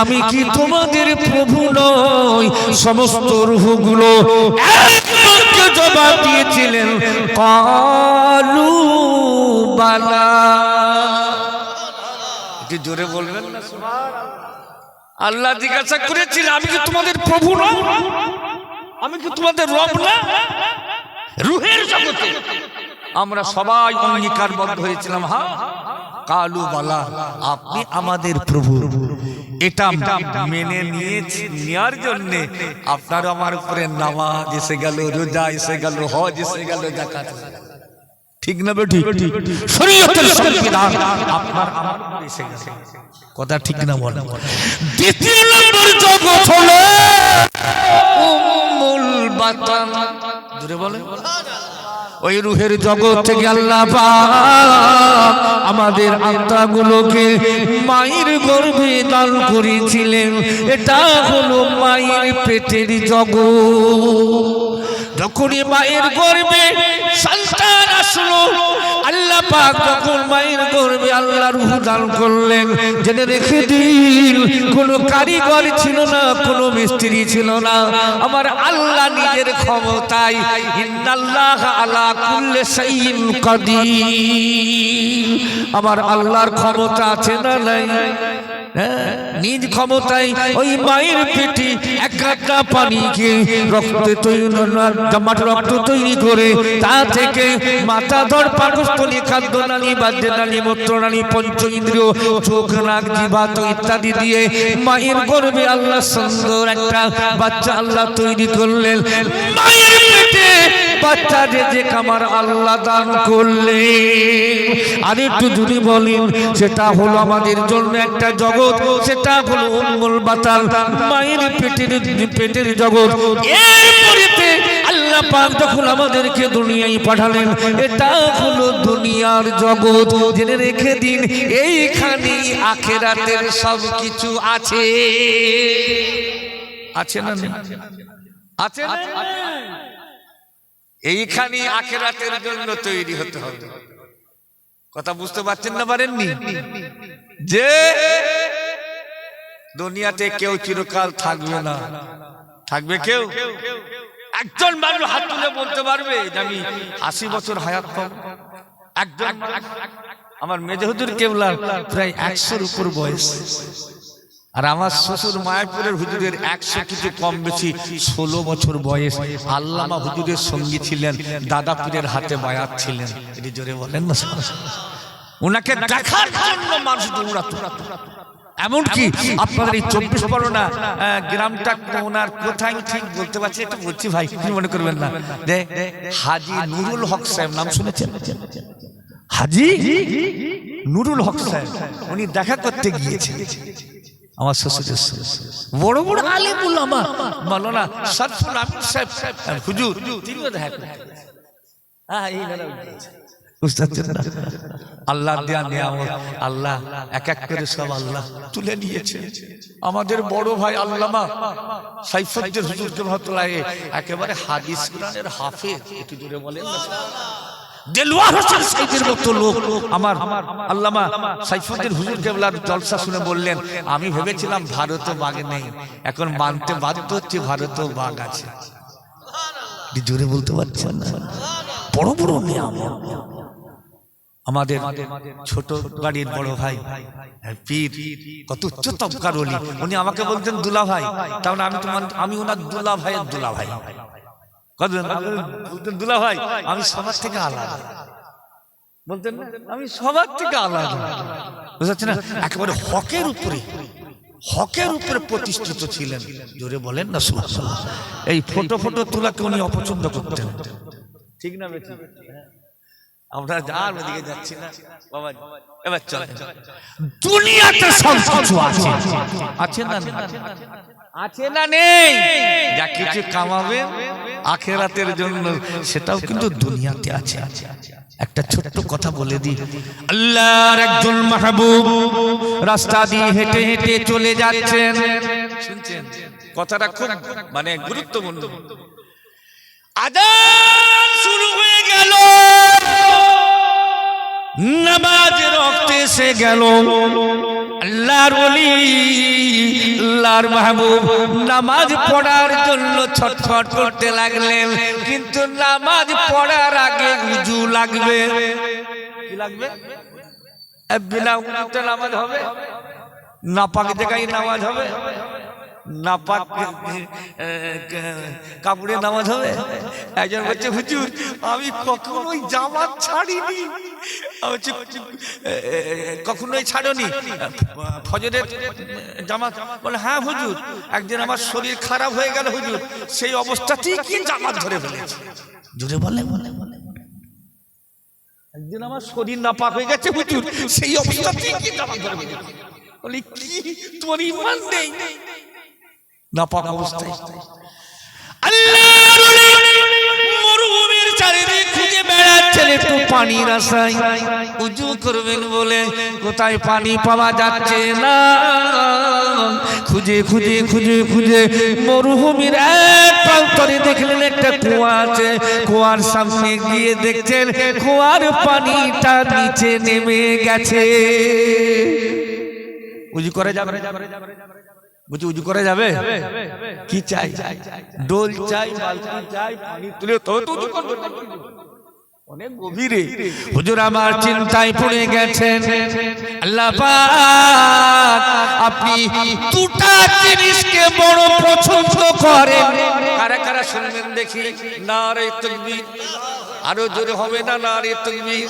আমি কি তোমাদের প্রভু নই? সমস্ত রূহগুলো একবারে জবাব দিয়েছিলেন, ক্বালু বালা। একটু জোরে বলবেন না সুবহানাল্লাহ? আল্লাহ জিজ্ঞাসা করেছিল, আমি কি তোমাদের প্রভু না? আমি কি তোমাদের রব না? রূহের জগতে আমরা সবাই অঙ্গীকারবদ্ধ হয়েছিলাম, হ্যাঁ কালু বালা, আপনি আমাদের প্রভু। এটা মেনে নেওয়ার জন্য আপনার আমার উপরে নামাজ এসে গেল, রোজা এসে গেল, হজ এসে গেল, যাকাত। ঠিক না বেটি? শরীয়তের সংবিধান আপনার আমার উপর এসে গেছে, কথা ঠিক না বল? দ্বিতীয় নম্বর জগৎ হলো উম্মুল বাতান, জোরে বলে। ওই রুহের জগৎ থেকে আল্লাহ পাক আমাদের আত্মাগুলোকে মায়ের গর্ভে দান করেছিলেন। এটা হলো মায়ের পেটের জগৎ। যখনই মায়ের গর্ভে সন্তান আসলো, আল্লাহ পাক যখন মায়ের গর্ভে আল্লাহ রূহ দান করলেন, জেনে রেখে দিন, কোনো কারিগর ছিল না, কোনো মিস্ত্রি ছিল না, আমার আল্লাহ নিজের ক্ষমতায়, ইন্নাল্লাহ আলা কুল্লি শাইইন কাদির, আমার আল্লাহর ক্ষমতা আছে না নাই? নিজ ক্ষমতায় ওই মায়ের পেটে এক কাটা পানিকে রক্ত তৈরি করে তা থেকে মাথা ধর পাকস্থলী, খাদ্যনালী, বাহ্যনালী, মূত্রনালী, পঞ্চ ইন্দ্রিয়, চোখ, নাক, জিহ্বা ইত্যাদি দিয়ে মায়ের গর্ভে আল্লাহ সুন্দর একটা বাচ্চা আল্লাহ তৈরি করলেন। মায়ের পেটে বাচ্চা যে আমার আল্লাহ দান করলেন। আর একটু যদি বলেন, সেটা হলো আমাদের জন্য একটা জগৎ, সেটা হলো উম্মুল বাতান, মায়ের পেটের জগৎ। এরপরেতে আল্লাহ পাক যখন আমাদেরকে দুনিয়ায় পাঠালেন, এটা হলো দুনিয়ার জগৎ। জেনে রেখে দিন, এইখানে আখিরাতের সব কিছু আছে। আছে না? আছে না? এইখানে আখিরাতের জন্য তৈরি হতে হবে। কথা বুঝতে পারছেন না? পারেননি? যে দুনিয়াতে কেউ চিরকাল থাকবে না। থাকবে কেউ? একজন মানুষ হাত তুলে বলতে পারবে যে আমি 80 বছর হায়াত পাবো? একজন? আমার মেজো হুজুর কেবলার প্রায় 100-র উপর বয়স, আর আমার শ্বশুর মায়াপুরের হুজুরের 100 কিছু কম বেশি 16 বছর বয়স। আল্লামা হুজুরের সঙ্গী ছিলেন, দাদাপুরের হাতে বায়াত ছিলেন। এটি জোরে বলেন না? ওনাকে দেখার জন্য মানুষ দৌড়াতো। এমনকি আপনাদের এই 24 পরগনা গ্রামটা ওনার কোথায় ঠিক বলতে পারছি, একটু বলছি ভাই, কি মনে করবেন না? হাজী নুরুল হক সাহেব নাম শুনেছেন? হাজী নুরুল হক সাহেব, উনি দেখা করতে গিয়েছেন আমার শ্বশুরের বড় বড় আলেম উলামা, মাওলানা শরফুল আমিন সাহেব হুজুর, তিনিও দেখা করতে। আল্লাহ দেয়া নিয়ামত, আল্লাহ এক এক করে সব আল্লাহ তুলে নিয়েছে। আমাদের বড় ভাই আল্লামা সাইফুদ্দিন হুজুর রহমাতুল্লাহ একেবারে হাদিস কোরআনের হাফেজ। একটু জোরে বলেন না? দেলওয়ার হোসেন সাইদের মতো লোক আমার আল্লামা সাইফুদ্দিন হুজুর কেবলার জলসা শুনে বললেন, আমি ভেবেছিলাম ভারতে বাঘ নেই, এখন মানতে বাধ্য হচ্ছে ভারতেও বাঘ আছে। জোরে বলতে পারছেন না? বড় বড় নিয়ামত। আমাদের ছোট বাড়ির বড় ভাই পীর, কত উচ্চ তবকার ওলি, উনি আমাকে বলতেন দুলা ভাই, তাহলে আমি ওনার দুলা ভাইয়ের দুলা ভাই। বলতেন দুলা ভাই, আমি সবার থেকে আলাদা। বলতেন না, আমি সবার থেকে আলাদা। বুঝতে না? একেবারে হকের উপরে প্রতিষ্ঠিত ছিলেন। জোরে বলেন না? এই ফটো তোলাকে উনি অপছন্দ করতেন। ঠিক না বেটি? আমরা যার ওদিকে যাচ্ছি না বাবা, এবার চলে। দুনিয়াতে সব কিছু আছে, আছে না? আছে না নেই? যা কিছু কামাবেন আখিরাতের জন্য, সেটাও কিন্তু দুনিয়াতে আছে। একটা ছোট্ট কথা বলে দিই, আল্লাহর একজন মাহবুব রাস্তা দিয়ে হেঁটে হেঁটে চলে যাচ্ছেন। শুনছেন? কথাটা খুব মানে গুরুত্বপূর্ণ। আযান শুরু হয়ে গেল, নামাজের ওয়াক্ত এসে গেল। আল্লাহর ওলি, আল্লাহর মাহবুব নামাজ পড়ার জন্য ছটফট করতে লাগলেন, কিন্তু নামাজ পড়ার আগে উযু লাগবে। কি লাগবে? বিনা উযুতে নামাজ হবে? নাপাক জায়গায় নামাজ হবে? নাপাক কাপড়ে নামাজ হবে? একজন বলছে, হুজুর আমি কখনোই জামাত ছাড়িনি। কখনোই ছাড়নি ফজরের জামাত? বলে হ্যাঁ হুজুর, একদিন আমার শরীর খারাপ হয়ে গেল হুজুর, সেই অবস্থাতেই কি জামাত ধরে ফেলেছে। জোরে বলে? একদিন আমার শরীর নাপাক হয়ে গেছে হুজুর, সেই অবস্থাতেই কি জামা ধরে বেরিয়েছে। বলি কি তোমার ঈমান নেই? নাপাক অবস্থায় আল্লাহর ওলি মরুভূমির চারিদিক খুঁজে বেড়াচ্ছেন একটু পানির আশায়, উজু করবেন বলে কোথায় পানি পাওয়া যাচ্ছে না। খুঁজে খুঁজে খুঁজে খুঁজে মরুভূমির এক প্রান্তরে দেখলেন একটা কুয়া আছে। কুয়ার সামনে গিয়ে দেখছেন কুয়ার পানিটা নিচে নেমে গেছে। উজু করে যাবে, বুঝি উজু করে যাবে, কি চাই? ডোল চাই, বালতি চাই, পানি তুলে তবে তো উজু করবে। অনেক গভীরে হুজুর আমার চিন্তায় পড়ে গেছেন। আল্লাহ পাক আপনি দুটা জিনিসকে বড় পছন্দ করেন। কারা কারা শুনবেন দেখি? নারে তাকবীর, আরো জোরে হবে না নারে তাকবীর।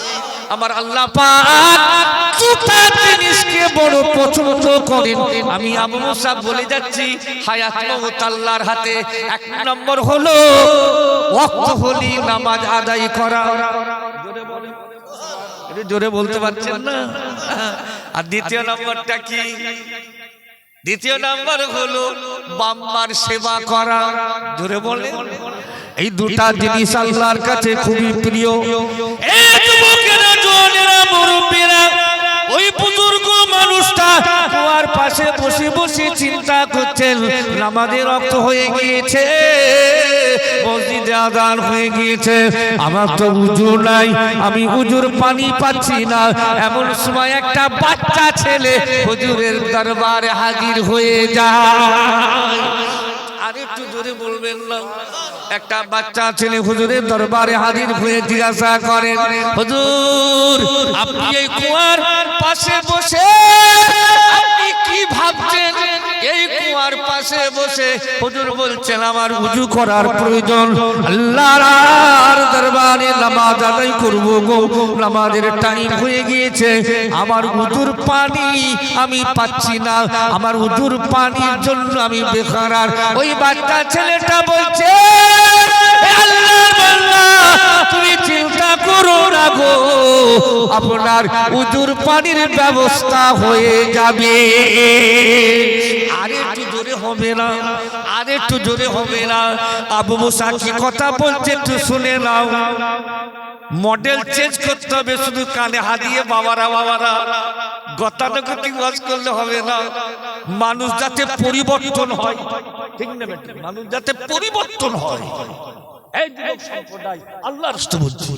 আমার আল্লাহ পাক দুটা জিনিসকে বড় পছন্দ করেন। আমি আবু মুসা বলে যাচ্ছি, হায়াত মওত আল্লাহর হাতে। এক নম্বর হলো ওয়াক্ত হলি নামাজ আদায় করা। জোরে বলেন, এটা জোরে বলতে পারছেন না? আর দ্বিতীয় নম্বরটা কি? দ্বিতীয় নম্বর হলো বাম্মার সেবা করা। জোরে বলেন। এই দুটা জিনিস আল্লাহর কাছে খুবই প্রিয়। এই যুবকেরা, জওয়ানেরা, মুরব্বীরা, ওই বুজুর্গ মানুষটা কুয়ার পাশে বসে বসে চিন্তা করছেন, নামাজের ওয়াক্ত হয়ে গিয়েছে, মসজিদে আযান হয়ে গিয়েছে, আমার তো উজু নাই, আমি উজুর পানি পাচ্ছি না। এমন সময় একটা বাচ্চা ছেলে হুজুরের দরবারে হাজির হয়ে যায়। আর একটু জোরে বলবেন না? একটা বাচ্চা ছেলে হুজুরের দরবারে হাজির হয়ে জিজ্ঞাসা করেন, হুজুর আপনি এই কুয়ার পাশে বসে আপনি কি ভাবছেন? এই কুয়ার পাশে বসে হুজুর বলছেন আমার উজু করার প্রয়োজন, আল্লাহর দরবারে নামাজ আদায় করব গো, নামাজের টাইম হয়ে গিয়েছে, আমার উজুর পানি আমি পাচ্ছি না, আমার উজুর পানির জন্য আমি বেকারার। ওই বাচ্চা ছেলেটা বলছে, আল্লাহর বান্দা তুমি চিন্তা করো না গো, আপনার উজুর পানির ব্যবস্থা হয়ে যাবে। আরে একটু জোরে হবে না? আরে একটু জোরে হবে না? আবু মুসা কি কথা বলছে একটু শুনে নাও। মডেল চেঞ্জ করতে হবে, শুধু কানে হাত দিয়ে বাবারা বাবারা গতানুগতিক ওয়াজ করলে হবে না। মানুষ যাতে পরিবর্তন হয়, ঠিক না? মানুষ যাতে পরিবর্তন হয়, এই যুবক সম্প্রদায় আল্লাহর রাস্তা বলছে।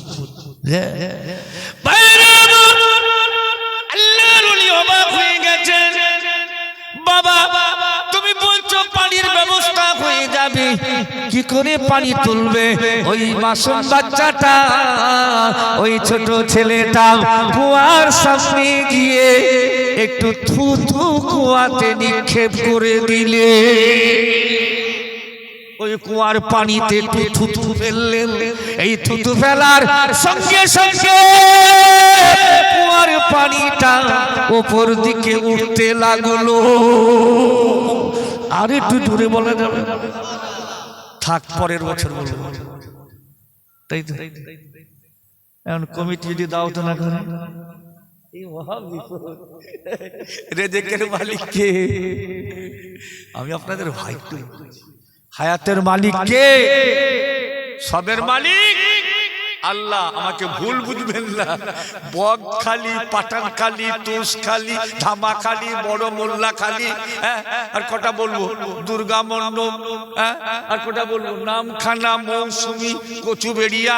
আল্লাহর ওলি অবাক হয়ে গেছেন, বাবা তুমি বলছো পানির ব্যবস্থা হয়ে যাবে, কি করে পানি তুলবে? ওই মাসুম বাচ্চাটা, ওই ছোট ছেলেটা কুয়ার সামনে গিয়ে একটু থুথু কুয়াতে নিক্ষেপ করে দিলে, ওই কুয়ার পানিতে একটু থুথু ফেললেন। এই থুথু ফেলার সঙ্গে সঙ্গে কুয়ার পানিটা উপর দিকে উঠতে লাগলো। আর একটু জোরে বলা যাবে? থাক, পরের বছর বলবো। তাই তো এখন কমিটি যদি দাও তো না করে, রেজেকের মালিক কে? আমি আপনাদের ভাই, হায়াতের মালিক কে? সবের মালিক আল্লাহ। আমাকে ভুল বুঝবেন না। বকখালি, পাঠানখালি, তুষখালি, ধামাখালি, বড় মোল্লাখালি, আর কটা বলবো, দুর্গা মণ্ডপ, আর কটা বলবো, নামখানা, মৌসুমী, কচুবেড়িয়া,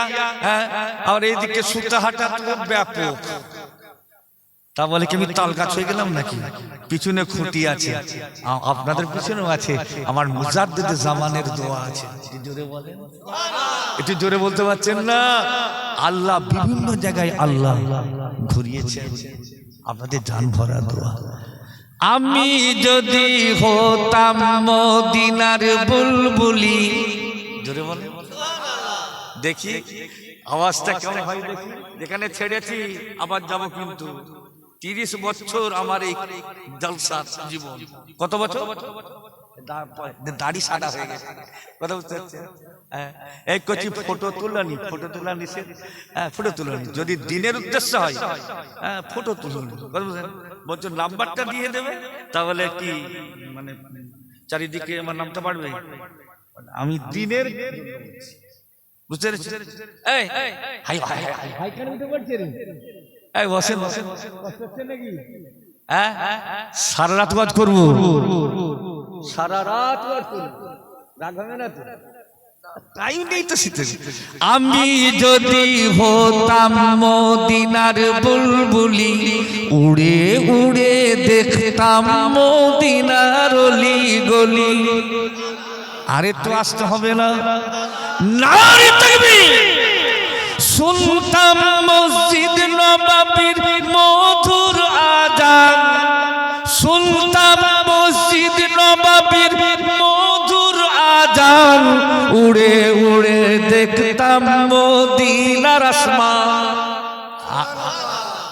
আর এইদিকে সুতাহাটা, খুব ব্যাপক। তা বলে কি আমি তাল গাছ হয়ে গেলাম নাকি? পিছনে খুঁটি আছে, আপনাদের পিছনেও আছে, আমার মুজাদ্দিদ জামানের দোয়া আছে। একটু জোরে বলতে পারছেন না? আল্লাহ বিভিন্ন জায়গায় আল্লাহ ঘুরিয়েছে আপনাদের জান ভরা দোয়া। আমি যদি হতাম মদিনার বুলবুলি, জোরে বলেন দেখি আওয়াজটা কেমন হয় দেখি। যেখানে ছেড়েছি আবার যাব, কিন্তু 30 বছর আমার এই জলসার জীবন। কত বছর? দাড়ি সাদা হয়ে গেছে, কথা বুঝতে পারছেন? এই কচি ফটো তুলনি, ফটো তোলা নিষেধ। ফটো তুলনি যদি দিনের উদ্দেশ্য হয়, ফটো তুলনি, কথা বুঝলেন? বলছো নাম্বারটা দিয়ে দেবে, তাহলে কি মানে চারিদিকে আমার নামটা বাড়বে। আমি দিনের বুঝতে পেরেছি। বসেন বসেন, সারা রাত ওয়াজ করবো, সারা রাত ওয়াজ করবো, রাগ হবে না তো? টাইম নেই তো শীতে। আমি যদি হতাম মদিনার বুলবুলি, উড়ে উড়ে দেখতাম মদিনার অলি গলি। আরে তো আসতে হবে না, নারে তাকবীর। শুনতাম মসজিদ নববীর মধুর আজান, শুনতাম মসজিদ নববীর মধুর আজান, উড়ে উড়ে দেখতাম মদিনার আসমান।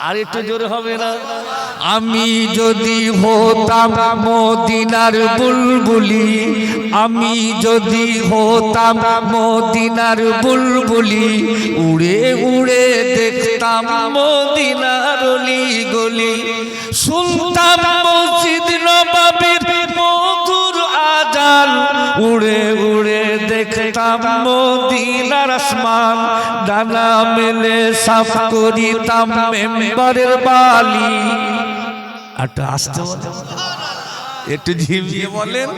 আর একটু জোরে হবে না? আমি যদি হতাম মদিনার বুলবুলি, আমি যদি হতাম মদিনার বুলবুলি, উড়ে উড়ে দেখতাম মদিনার অলি গলি। শুনতাম মসজিদ নববীর মধুর আজান, উড়ে উড়ে দেখতাম মদিনার আসমান। ডানা মেলে সাফ করিতাম মেম্বারের বালি। একটু আসতে বলেন, একটু ঝিমিয়ে বলেন,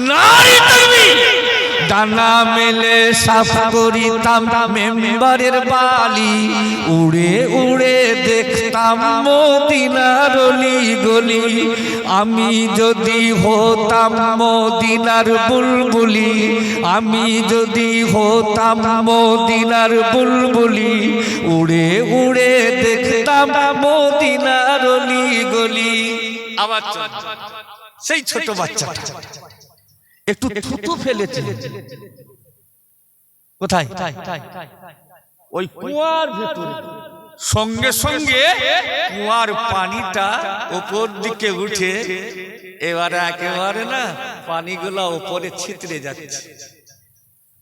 নারে তাকবীর। ডানা মেলে সাফ করিতাম মেম্বারের বালি, উড়ে উড়ে দেখতাম মদিনার অলি গলি। আমি যদি হতাম মদিনার বুলবুলি, আমি যদি হতাম মদিনার বুলবুলি, উড়ে উড়ে দেখতাম মদিনার অলি গলি। আবার সেই ছোট বাচ্চাটা একটু থুতু ফেলেছে কোথায়? ওই কুয়ার ভেতরে। সঙ্গে সঙ্গে কুয়ার পানিটা উপর দিকে উঠে এবারে একেবারে না পানিগুলো উপরে ছিটরে যাচ্ছে।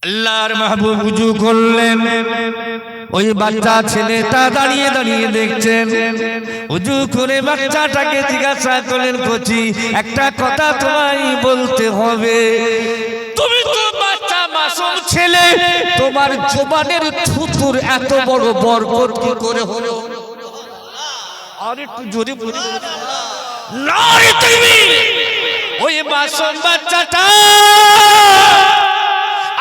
আল্লাহর মাহবুব উজু করলেন, ওই বাচ্চা ছেলেটা দাঁড়িয়ে দাঁড়িয়ে দেখছেন। উজু করে বাচ্চাটাকে জিজ্ঞাসা করলেন, কচি একটা কথা তোমায় বলতে হবে, তুমি তো বাচ্চা মাসুম ছেলে, তোমার জবানের থুতুর এত বড় বরকত কি করে হলো? আর একটু জোরে বলি, নারে তাকবীর। ওই মাসুম বাচ্চাটা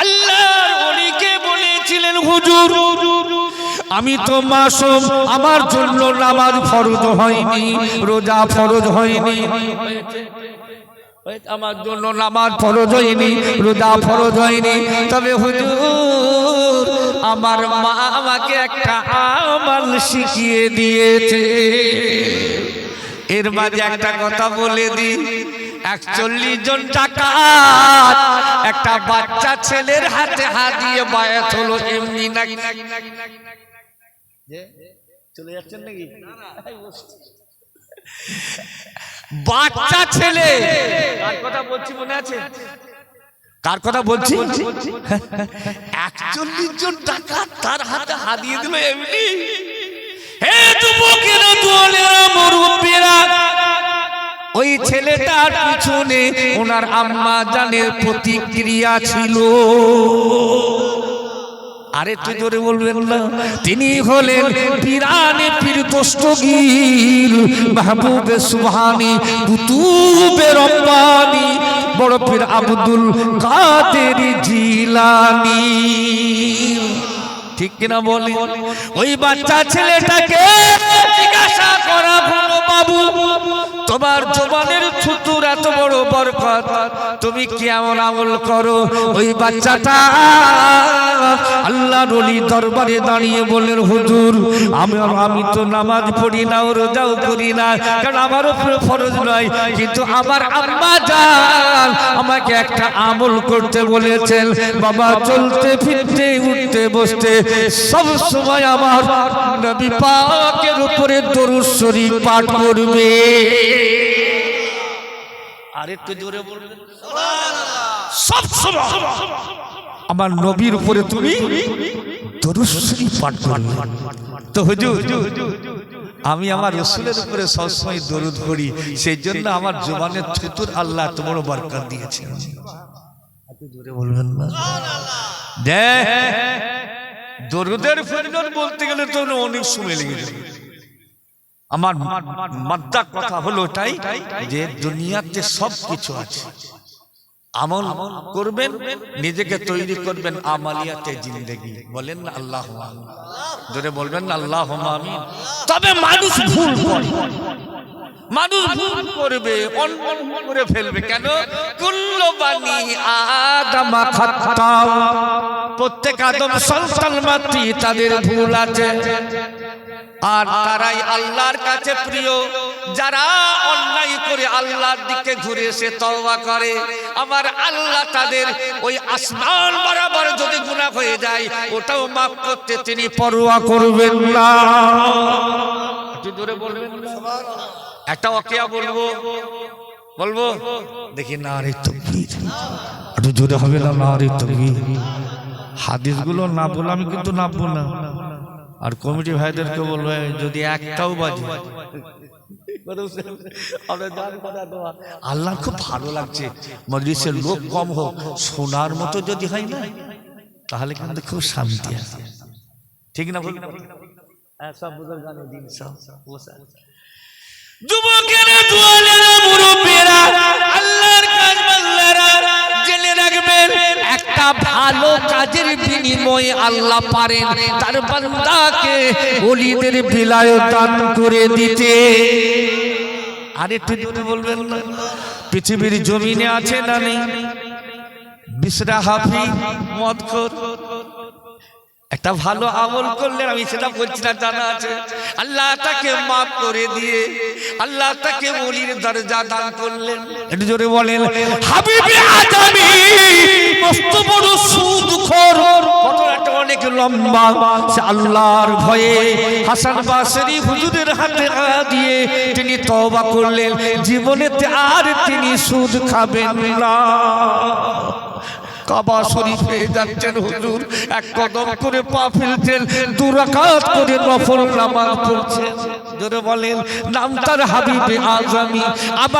আল্লাহর ওলিকে বলেছিলেন, হুজুর আমি তো মাসুম, আমার জন্য নামাজ ফরজ হয়নি, রোজা ফরজ হয়নি, আমার জন্য নামাজ ফরজ হয়নি, রোজা ফরজ হয়নি, তবে হুজুর আমার মা আমাকে একটা আমল শিখিয়ে দিয়েছে। এর মাঝে একটা কথা বলে দিই, ৪১ জন ডাকাত একটা বাচ্চা ছেলের হাতে হাত দিয়ে বায়াত হলো। এমনি নাকি চলে যাচ্ছেন নাকি? বাচ্চা ছেলে, কার কথা বলছি মনে আছে? কার কথা বলছি? ৪১ জন ডাকাত তার হাতে হাত দিয়ে দিল এমনি। হে যুবকেরা, দোলেরা, মুরব্বীরা, ওই ছেলেটার পিছনে ওনার আম্মা জানের প্রতিক্রিয়া ছিল। আরে তুই জোরে বলবেন না? তিনি হলেন পীরানে পীর দস্তগীর, মাহবুবে সুবহানি, কুতুবে রব্বানি, বড় পীর আব্দুল কাদের জিলানী। ঠিক কিনা বলি? ওই বাচ্চা ছেলেটাকে জিজ্ঞাসা করা হলো, বাবু তোমার জবানের থুতুর এত বড় বরকত, তুমি কি এমন আমল করো? ওই বাচ্চাটা আল্লাহর ওলির দরবারে দাঁড়িয়ে বললেন, হুজুর আমি তো নামাজ পড়ি না, রোজাও করি না, কারণ আমার উপরে ফরজ নয়, কিন্তু আমার আম্মা জান আমাকে একটা আমল করতে বলেছেন। বাবা চলতে ফিরতে উঠতে বসতে সব সময় আমার নবী পাকের উপরে দরুদ শরীফ পাঠ করবে। আর একটু জোরে বলবেন সব সময় আমার নবীর উপরে তুমি দরুদ শরীফ পাঠ করবে। তো হুজুর আমি আমার রাসূলের উপরে সবসময় দরুদ পড়ি, সেই জন্য আমার জবানের থুতুর আল্লাহ এত বড় বরকত দিয়েছেন। এত জোরে বলবেন না দে দরুদের ফজিলত বলতে গেলে তো অনেক সময় লেগে যাবে। আমার মাদ্দা কথা হলো তাই যে দুনিয়াতে সব কিছু আছে, আমল করবেন, নিজেকে তৈরি করবেন আমালিয়াতে জিন্দেগি। বলেন না আল্লাহুম্মা আমিন, জোরে বলবেন না আল্লাহুম্মা আমিন। তবে মানুষ ভুল করে, মানুষ ভুল করবে, অনমন করে ফেলবে। কেন? কুল্লু বানি আদম খাতা, প্রত্যেক আদম সন্তান মাত্রই তাদের ভুল আছে, আর তারাই আল্লাহর কাছে প্রিয়। যারা অন্যায় করে আল্লাহর দিকে ঘুরে এসে তওবা করে, আমার আল্লাহ তাদের ওই আসমান বরাবর যদি গুনাহ হয়ে যায় ওটাও মাফ করতে তিনি পরোয়া করবেন না। একটু জোরে বলবেন না। একটা ওয়াকিয়া বলবো দেখি না রে তাকবীর, একটু জোরে হবে না না রে তাকবীর। হাদিসগুলো না বলে আমি কিন্তু নামবো না। আর কমিটি ভাইদেরকে বলবো যদি একটাও বাজে, আল্লাহ খুব ভালো লাগছে মজলিসের লোক কম হোক, শোনার মতো যদি হয় না তাহলে কিন্তু খুব শান্তি আছে, ঠিক না? যুবকেরা, জওয়ানেরা, মুরব্বীরা, আল্লাহর কাজ বান্দারা জেনে রাখবেন, একটা ভালো কাজের বিনিময়ে আল্লাহ পারেন তার বান্দাকে ওলিদের বিলায়ত দান করে দিতে। আর একটু জোরে বলবেন না। পৃথিবীর জমিনে আছে না নেই বিশরা হাফি মদখোর, একটা ভালো আমল করলে, আমি সেটা বলছি না, জানা আছে, আল্লাহ তাকে মাফ করে দিয়ে আল্লাহ তাকে ওলির দরজা দান করলেন। একটু জোরে বলেন হাবিবে আদমি মস্ত বড় সুদখোর, ঘটনাটা অনেক লম্বা। সে আল্লাহর ভয়ে হাসান বাসরি হুজুরের হাতে দিয়ে তিনি তওবা করলেন, জীবনেতে আর তিনি সুদ খাবেন না। কাবা শরীফে যাচ্ছেন হুজুর, এক কদম করে পা ফেলছেন, 2 রাকাত করে নফল নামাজ পড়ছেন। জোরে বলেন নাম তার হাবিবে আজমি। আবার